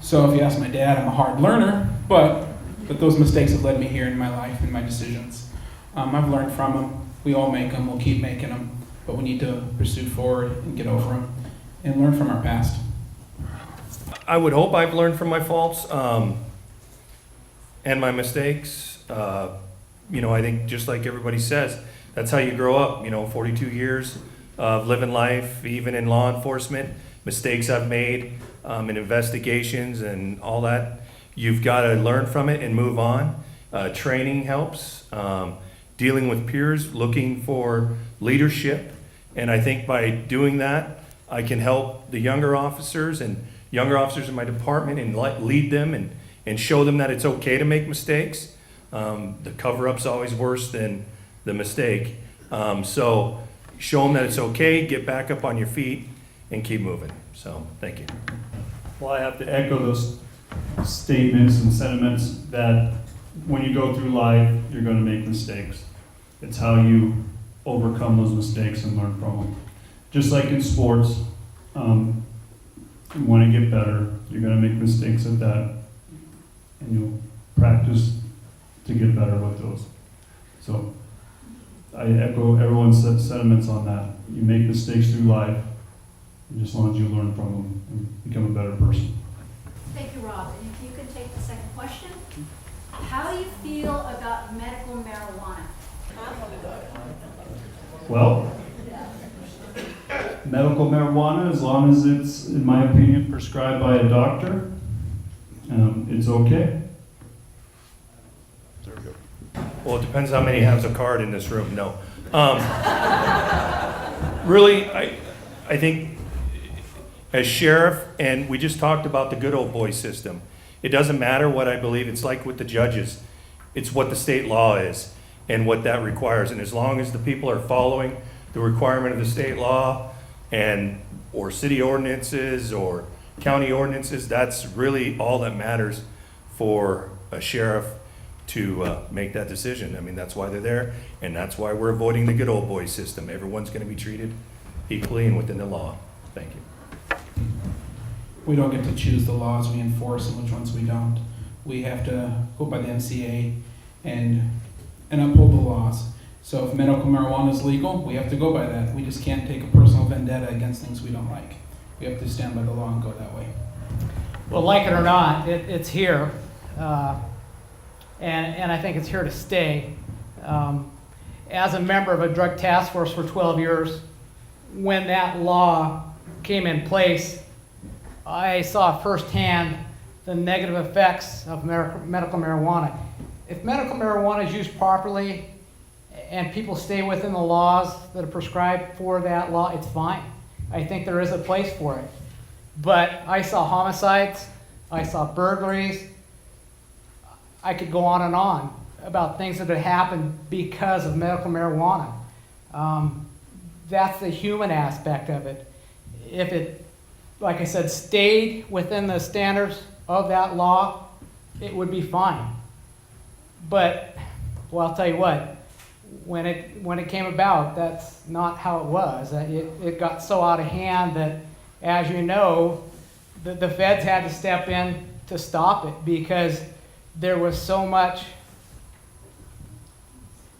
So if you ask my dad, I'm a hard learner, but those mistakes have led me here in my life and my decisions. I've learned from them. We all make them. We'll keep making them, but we need to pursue forward and get over them and learn from our past. I would hope I've learned from my faults and my mistakes. I think just like everybody says, that's how you grow up. 42 years of living life, even in law enforcement, mistakes I've made in investigations and all that. You've got to learn from it and move on. Training helps. Dealing with peers, looking for leadership. And I think by doing that, I can help the younger officers in my department and lead them and show them that it's okay to make mistakes. The cover-up's always worse than the mistake. So show them that it's okay, get back up on your feet, and keep moving. So thank you. Well, I have to echo those statements and sentiments that when you go through life, you're going to make mistakes. It's how you overcome those mistakes and learn from them. Just like in sports, you want to get better, you're going to make mistakes at that, and you'll practice to get better with those. So I echo everyone's sentiments on that. You make mistakes through life, and as long as you learn from them and become a better person. Thank you, Rob. And if you could take the second question. How do you feel about medical marijuana? Well, medical marijuana, as long as it's, in my opinion, prescribed by a doctor, it's okay. There we go. Well, it depends how many has a card in this room. No. Really, I think as sheriff, and we just talked about the good old boy system. It doesn't matter what I believe. It's like with the judges. It's what the state law is and what that requires. And as long as the people are following the requirement of the state law and or city ordinances or county ordinances, that's really all that matters for a sheriff to make that decision. I mean, that's why they're there, and that's why we're avoiding the good old boy system. Everyone's going to be treated equally and within the law. Thank you. We don't get to choose the laws we enforce and which ones we don't. We have to go by the MCA and uphold the laws. So if medical marijuana is legal, we have to go by that. We just can't take a personal vendetta against things we don't like. We have to stand by the law and go that way. Well, like it or not, it's here. And I think it's here to stay. As a member of a drug task force for 12 years, when that law came in place, I saw firsthand the negative effects of medical marijuana. If medical marijuana is used properly and people stay within the laws that are prescribed for that law, it's fine. I think there is a place for it. But I saw homicides, I saw burglaries, I could go on and on about things that had happened because of medical marijuana. That's the human aspect of it. If it, like I said, stayed within the standards of that law, it would be fine. But, well, I'll tell you what, when it came about, that's not how it was. It got so out of hand that, as you know, the feds had to step in to stop it because there was so much.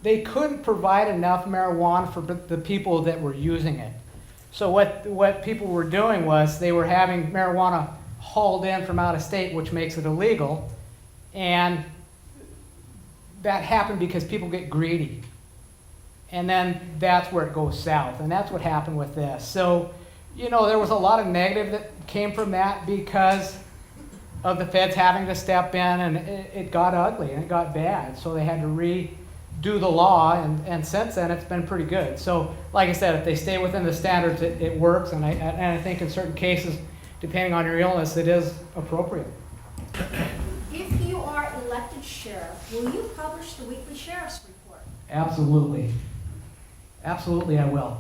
They couldn't provide enough marijuana for the people that were using it. So what people were doing was they were having marijuana hauled in from out of state, which makes it illegal, and that happened because people get greedy. And then that's where it goes south, and that's what happened with this. So, you know, there was a lot of negative that came from that because of the feds having to step in, and it got ugly and it got bad. So they had to redo the law, and since then it's been pretty good. So, like I said, if they stay within the standards, it works, and I think in certain cases, depending on your illness, it is appropriate. If you are elected sheriff, will you publish the weekly sheriff's report? Absolutely. Absolutely, I will.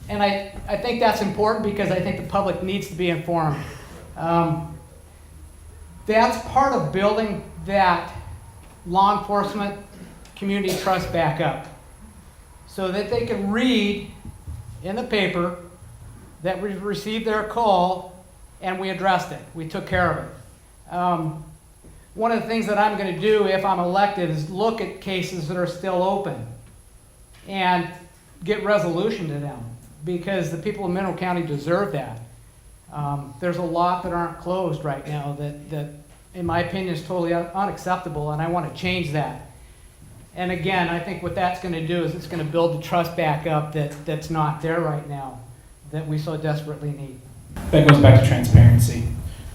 And I think that's important because I think the public needs to be informed. That's part of building that law enforcement community trust back up so that they can read in the paper that we received their call and we addressed it. We took care of it. One of the things that I'm going to do if I'm elected is look at cases that are still open and get resolution to them because the people of Mineral County deserve that. There's a lot that aren't closed right now that in my opinion is totally unacceptable, and I want to change that. And again, I think what that's going to do is it's going to build the trust back up that's not there right now, that we so desperately need. That goes back to transparency.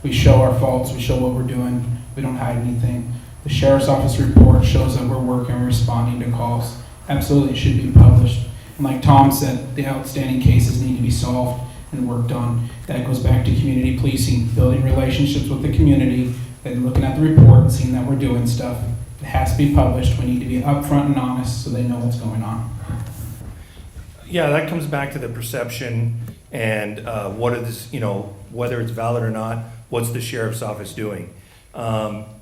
We show our faults, we show what we're doing, we don't hide anything. The sheriff's office report shows that we're working, responding to calls. Absolutely, it should be published. And like Tom said, the outstanding cases need to be solved and worked on. That goes back to community policing, building relationships with the community, and looking at the report and seeing that we're doing stuff. It has to be published. We need to be upfront and honest so they know what's going on. Yeah, that comes back to the perception and what is, you know, whether it's valid or not, what's the sheriff's office doing?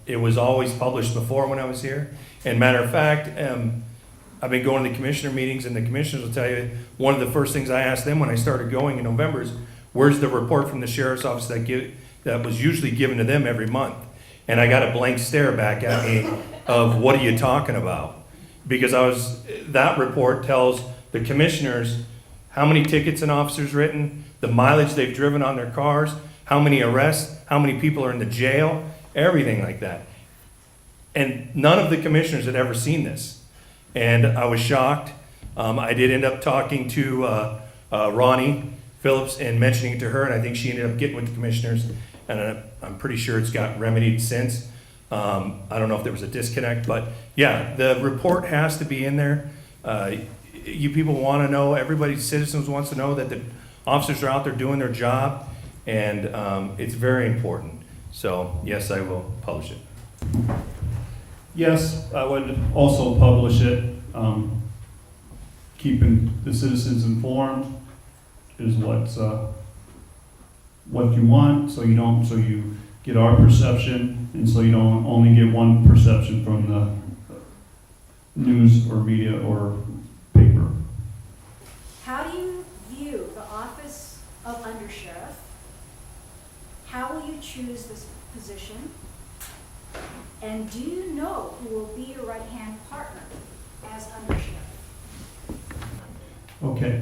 It was always published before when I was here. And matter of fact, I've been going to commissioner meetings, and the commissioners will tell you one of the first things I asked them when I started going in November is, where's the report from the sheriff's office that was usually given to them every month? And I got a blank stare back at me of, what are you talking about? Because that report tells the commissioners how many tickets an officer's written, the mileage they've driven on their cars, how many arrests, how many people are in the jail, everything like that. And none of the commissioners had ever seen this. And I was shocked. I did end up talking to Ronnie Phillips and mentioning it to her, and I think she ended up getting with the commissioners, and I'm pretty sure it's got remedied since. I don't know if there was a disconnect, but yeah, the report has to be in there. You people want to know, everybody, citizens wants to know that the officers are out there doing their job, and it's very important. So yes, I will publish it. Yes, I would also publish it. Keeping the citizens informed is what you want, so you get our perception, and so you don't only get one perception from the news or media or paper. How do you view the office of undersheriff? How will you choose this position? And do you know who will be your right-hand partner as undersheriff? Okay.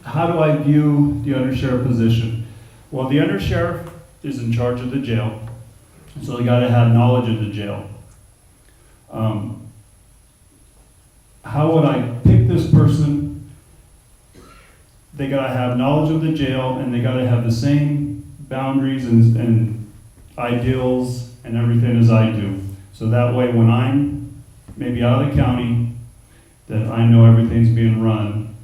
How do I view the undersheriff position? Well, the undersheriff is in charge of the jail, so they gotta have knowledge of the jail. How would I pick this person? They gotta have knowledge of the jail, and they gotta have the same boundaries and ideals and everything as I do. So that way, when I'm maybe out of the county, that I know everything's being run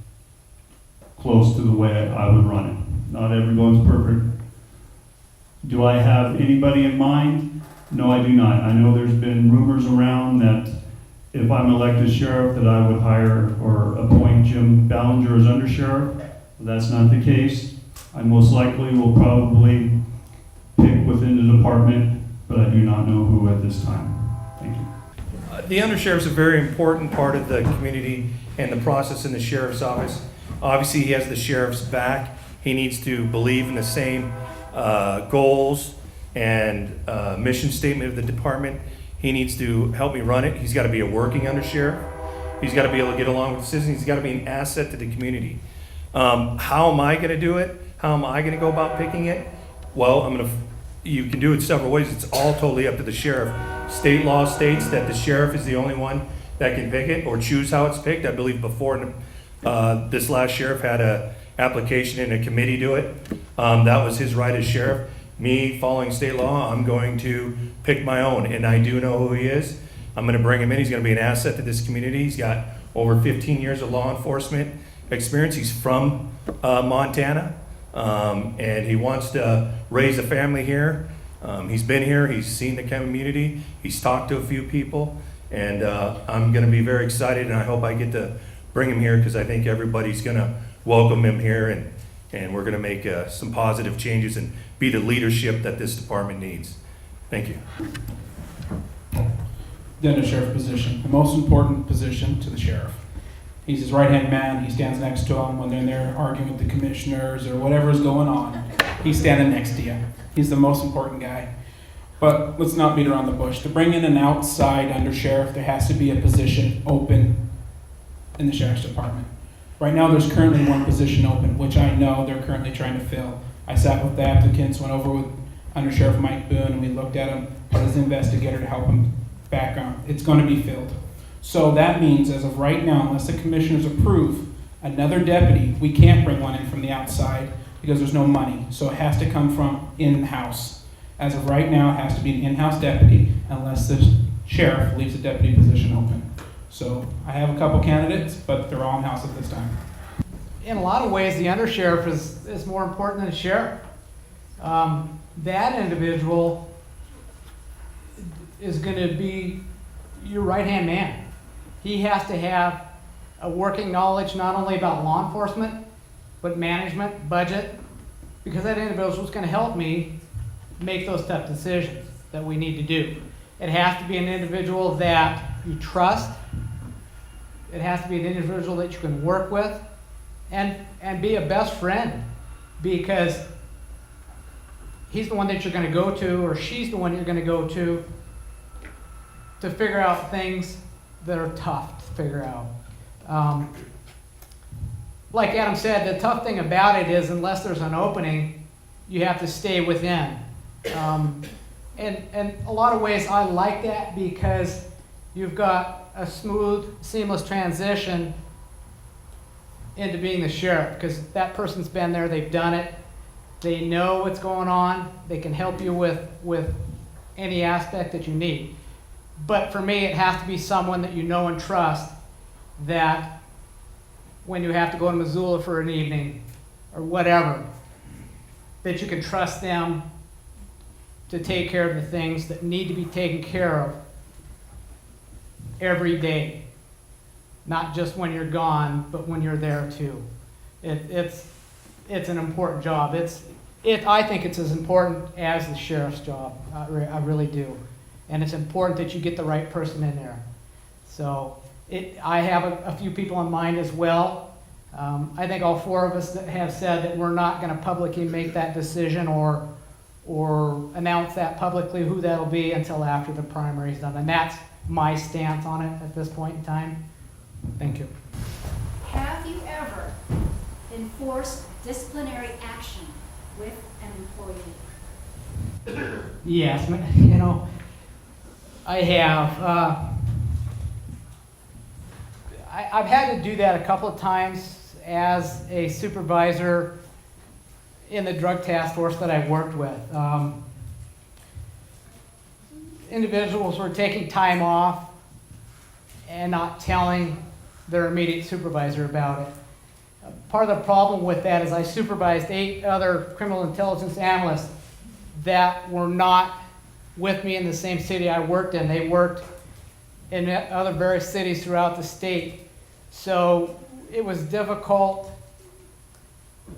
close to the way I would run it. Not everyone's perfect. Do I have anybody in mind? No, I do not. I know there's been rumors around that if I'm elected sheriff, that I would hire or appoint Jim Ballinger as undersheriff. That's not the case. I most likely will probably pick within the department, but I do not know who at this time. Thank you. The undersheriff's a very important part of the community and the process in the sheriff's office. Obviously, he has the sheriff's back. He needs to believe in the same goals and mission statement of the department. He needs to help me run it. He's got to be a working undersheriff. He's got to be able to get along with the citizens. He's got to be an asset to the community. How am I going to do it? How am I going to go about picking it? Well, you can do it several ways. It's all totally up to the sheriff. State law states that the sheriff is the only one that can pick it or choose how it's picked. I believe before this last sheriff had a application and a committee do it. That was his right as sheriff. Me, following state law, I'm going to pick my own, and I do know who he is. I'm going to bring him in. He's going to be an asset to this community. He's got over 15 years of law enforcement experience. He's from Montana, and he wants to raise a family here. He's been here. He's seen the community. He's talked to a few people, and I'm going to be very excited, and I hope I get to bring him here because I think everybody's going to welcome him here, and we're going to make some positive changes and be the leadership that this department needs. Thank you. The undersheriff position, the most important position to the sheriff. He's his right-hand man. He stands next to him when they're there arguing with the commissioners or whatever's going on. He's standing next to you. He's the most important guy. But let's not beat around the bush. To bring in an outside undersheriff, there has to be a position open in the sheriff's department. Right now, there's currently one position open, which I know they're currently trying to fill. I sat with the applicants, went over with Undersheriff Mike Boone, and we looked at him as an investigator to help him background. It's going to be filled. So that means, as of right now, unless the commissioners approve another deputy, we can't bring one in from the outside because there's no money. So it has to come from in-house. As of right now, it has to be an in-house deputy unless the sheriff leaves the deputy position open. So I have a couple candidates, but they're all in-house at this time. In a lot of ways, the undersheriff is more important than the sheriff. That individual is going to be your right-hand man. He has to have a working knowledge not only about law enforcement, but management, budget, because that individual is going to help me make those tough decisions that we need to do. It has to be an individual that you trust. It has to be an individual that you can work with and be a best friend, because he's the one that you're going to go to, or she's the one you're going to go to figure out things that are tough to figure out. Like Adam said, the tough thing about it is unless there's an opening, you have to stay within. And a lot of ways I like that because you've got a smooth, seamless transition into being the sheriff, because that person's been there, they've done it, they know what's going on, they can help you with any aspect that you need. But for me, it has to be someone that you know and trust, that when you have to go to Missoula for an evening or whatever, that you can trust them to take care of the things that need to be taken care of every day. Not just when you're gone, but when you're there too. It's an important job. I think it's as important as the sheriff's job. I really do. And it's important that you get the right person in there. So I have a few people in mind as well. I think all four of us that have said that we're not going to publicly make that decision or announce that publicly who that'll be until after the primary's done. And that's my stance on it at this point in time. Thank you. Have you ever enforced disciplinary action with an employee? Yes, I have. I've had to do that a couple of times as a supervisor in the drug task force that I worked with. Individuals were taking time off and not telling their immediate supervisor about it. Part of the problem with that is I supervised 8 other criminal intelligence analysts that were not with me in the same city I worked in. They worked in other various cities throughout the state. So it was difficult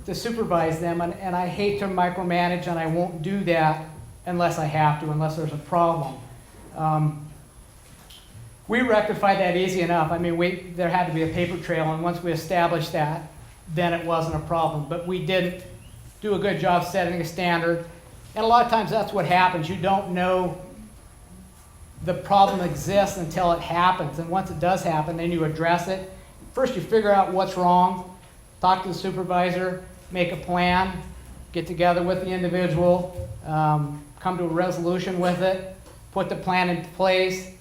to supervise them, and I hate to micromanage, and I won't do that unless I have to, unless there's a problem. We rectified that easy enough. I mean, there had to be a paper trail, and once we established that, then it wasn't a problem. But we didn't do a good job setting a standard. And a lot of times that's what happens. You don't know the problem exists until it happens. And once it does happen, then you address it. First, you figure out what's wrong, talk to the supervisor, make a plan, get together with the individual, come to a resolution with it, put the plan in place.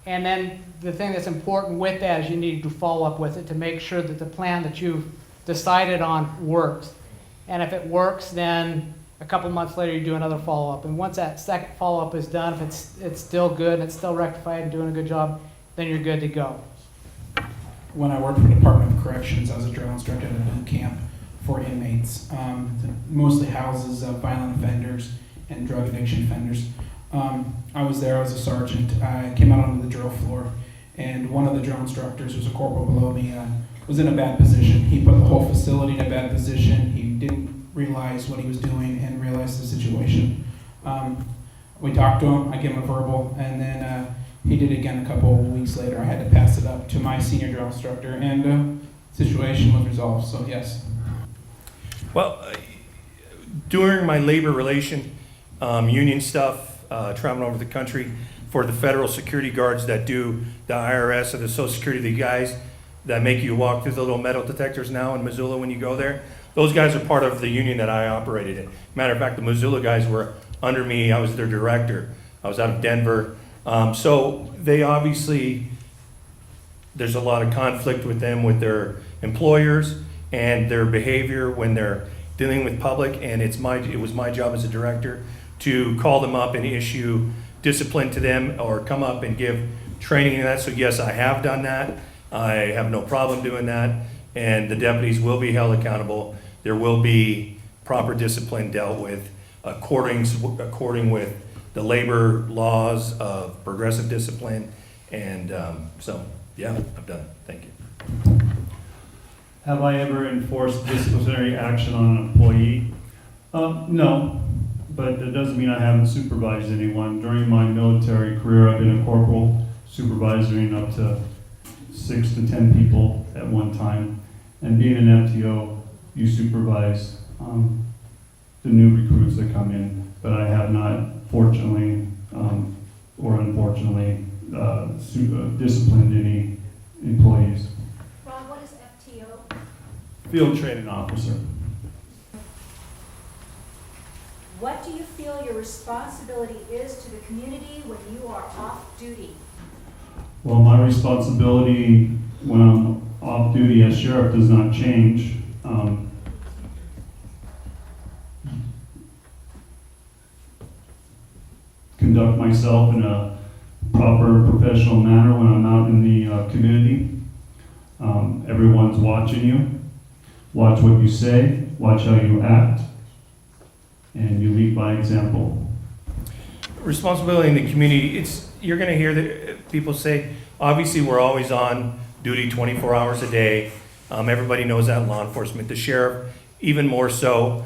And then the thing that's important with that is you need to follow up with it to make sure that the plan that you've decided on works. And if it works, then a couple months later you do another follow-up. And once that second follow-up is done, if it's still good and it's still rectified and doing a good job, then you're good to go. When I worked for the Department of Corrections, I was a drill instructor at a boot camp for inmates, mostly houses of violent offenders and drug addiction offenders. I was there, I was a sergeant. I came out onto the drill floor, and one of the drill instructors, who was a corporal below me, was in a bad position. He put the whole facility in a bad position. He didn't realize what he was doing and realize the situation. We talked to him, I gave him a verbal, and then he did it again a couple of weeks later. I had to pass it up to my senior drill instructor, and the situation was resolved, so yes. Well, during my labor relation union stuff, traveling over the country for the federal security guards that do the IRS or the Social Security, the guys that make you walk through the little metal detectors now in Missoula when you go there, those guys are part of the union that I operated in. Matter of fact, the Missoula guys were under me. I was their director. I was out of Denver. So they obviously, there's a lot of conflict with them, with their employers and their behavior when they're dealing with public, and it was my job as a director to call them up and issue discipline to them or come up and give training and that. So yes, I have done that. I have no problem doing that, and the deputies will be held accountable. There will be proper discipline dealt with according with the labor laws of progressive discipline, and so yeah, I've done it. Thank you. Have I ever enforced disciplinary action on an employee? No, but that doesn't mean I haven't supervised anyone. During my military career, I've been a corporal, supervising up to 6 to 10 people at one time. And being an FTO, you supervise the new recruits that come in, but I have not, fortunately or unfortunately, disciplined any employees. Ron, what is FTO? Field training officer. What do you feel your responsibility is to the community when you are off duty? Well, my responsibility when I'm off duty as sheriff does not change. Conduct myself in a proper professional manner when I'm out in the community. Everyone's watching you. Watch what you say, watch how you act. and you lead by example. Responsibility in the community, you're gonna hear people say, obviously, we're always on duty 24 hours a day. Everybody knows that in law enforcement. The sheriff, even more so.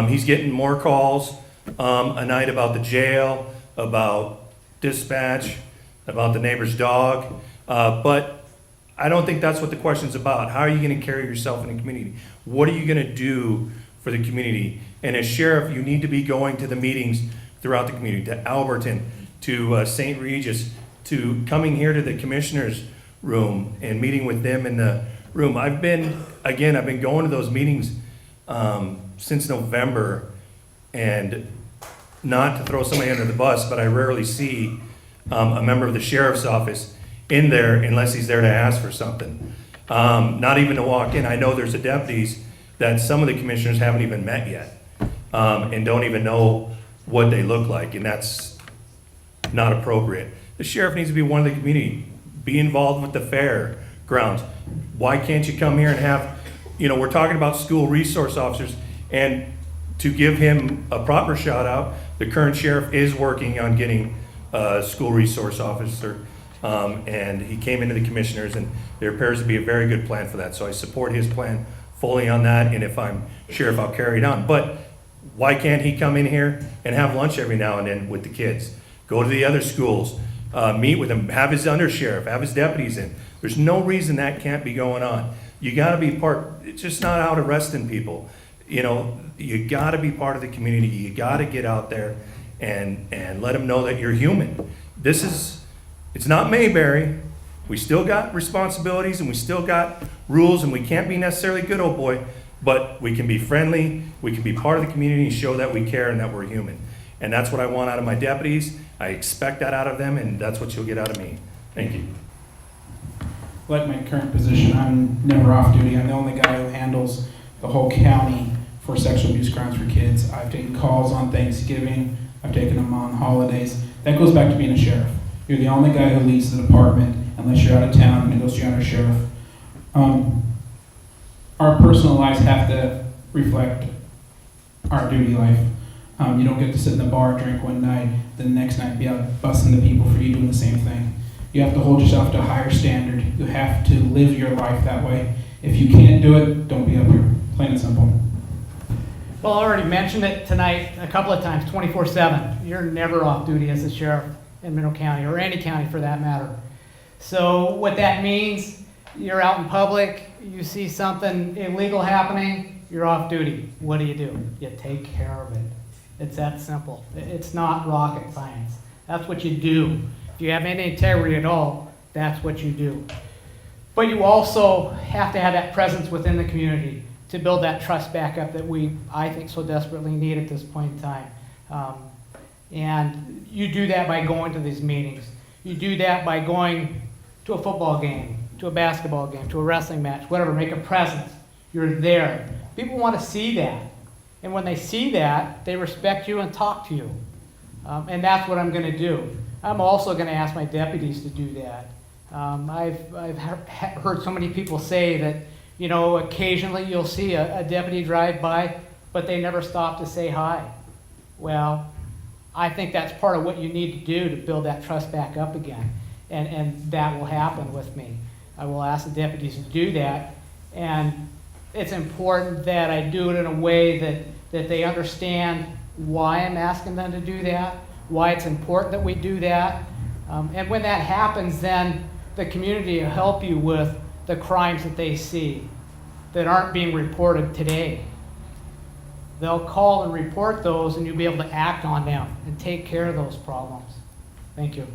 He's getting more calls a night about the jail, about dispatch, about the neighbor's dog. But I don't think that's what the question's about. How are you gonna carry yourself in the community? What are you gonna do for the community? And as sheriff, you need to be going to the meetings throughout the community, to Alberton, to St. Regis, to coming here to the commissioner's room and meeting with them in the room. I've been going to those meetings since November, and not to throw somebody under the bus, but I rarely see a member of the sheriff's office in there unless he's there to ask for something. Not even to walk in. I know there's deputies that some of the commissioners haven't even met yet, and don't even know what they look like, and that's not appropriate. The sheriff needs to be one of the community, be involved with the fairgrounds. Why can't you come here and have, we're talking about school resource officers, and to give him a proper shout out, the current sheriff is working on getting a school resource officer, and he came into the commissioners, and there appears to be a very good plan for that. So I support his plan fully on that, and if I'm sheriff, I'll carry it on. But why can't he come in here and have lunch every now and then with the kids? Go to the other schools, meet with them, have his undersheriff, have his deputies in. There's no reason that can't be going on. You gotta be it's just not out arresting people. You gotta be part of the community. You gotta get out there and let them know that you're human. It's not Mayberry. We still got responsibilities and we still got rules, and we can't be necessarily good old boy, but we can be friendly, we can be part of the community and show that we care and that we're human. And that's what I want out of my deputies. I expect that out of them, and that's what you'll get out of me. Thank you. Like my current position, I'm never off duty. I'm the only guy who handles the whole county for sexual abuse crimes for kids. I've taken calls on Thanksgiving. I've taken them on holidays. That goes back to being a sheriff. You're the only guy who leads the department unless you're out of town and it goes to your undersheriff. Our personal lives have to reflect our duty life. You don't get to sit in the bar, drink one night, the next night be out busting the people for you doing the same thing. You have to hold yourself to a higher standard. You have to live your life that way. If you can't do it, don't be up here. Plain and simple. Well, I already mentioned it tonight a couple of times, 24/7. You're never off duty as a sheriff in Mineral County, or any county for that matter. So what that means, you're out in public, you see something illegal happening, you're off duty. What do? You take care of it. It's that simple. It's not rocket science. That's what you do. If you have any integrity at all, that's what you do. But you also have to have that presence within the community to build that trust back up that I think, so desperately need at this point in time. And you do that by going to these meetings. You do that by going to a football game, to a basketball game, to a wrestling match, whatever. Make a presence. You're there. People want to see that. And when they see that, they respect you and talk to you. And that's what I'm going to do. I'm also going to ask my deputies to do that. I've heard so many people say that, occasionally you'll see a deputy drive by, but they never stop to say hi. Well, I think that's part of what you need to do to build that trust back up again. And that will happen with me. I will ask the deputies to do that. And it's important that I do it in a way that they understand why I'm asking them to do that, why it's important that we do that. And when that happens, then the community will help you with the crimes that they see that aren't being reported today. They'll call and report those, and you'll be able to act on them and take care of those problems. Thank you.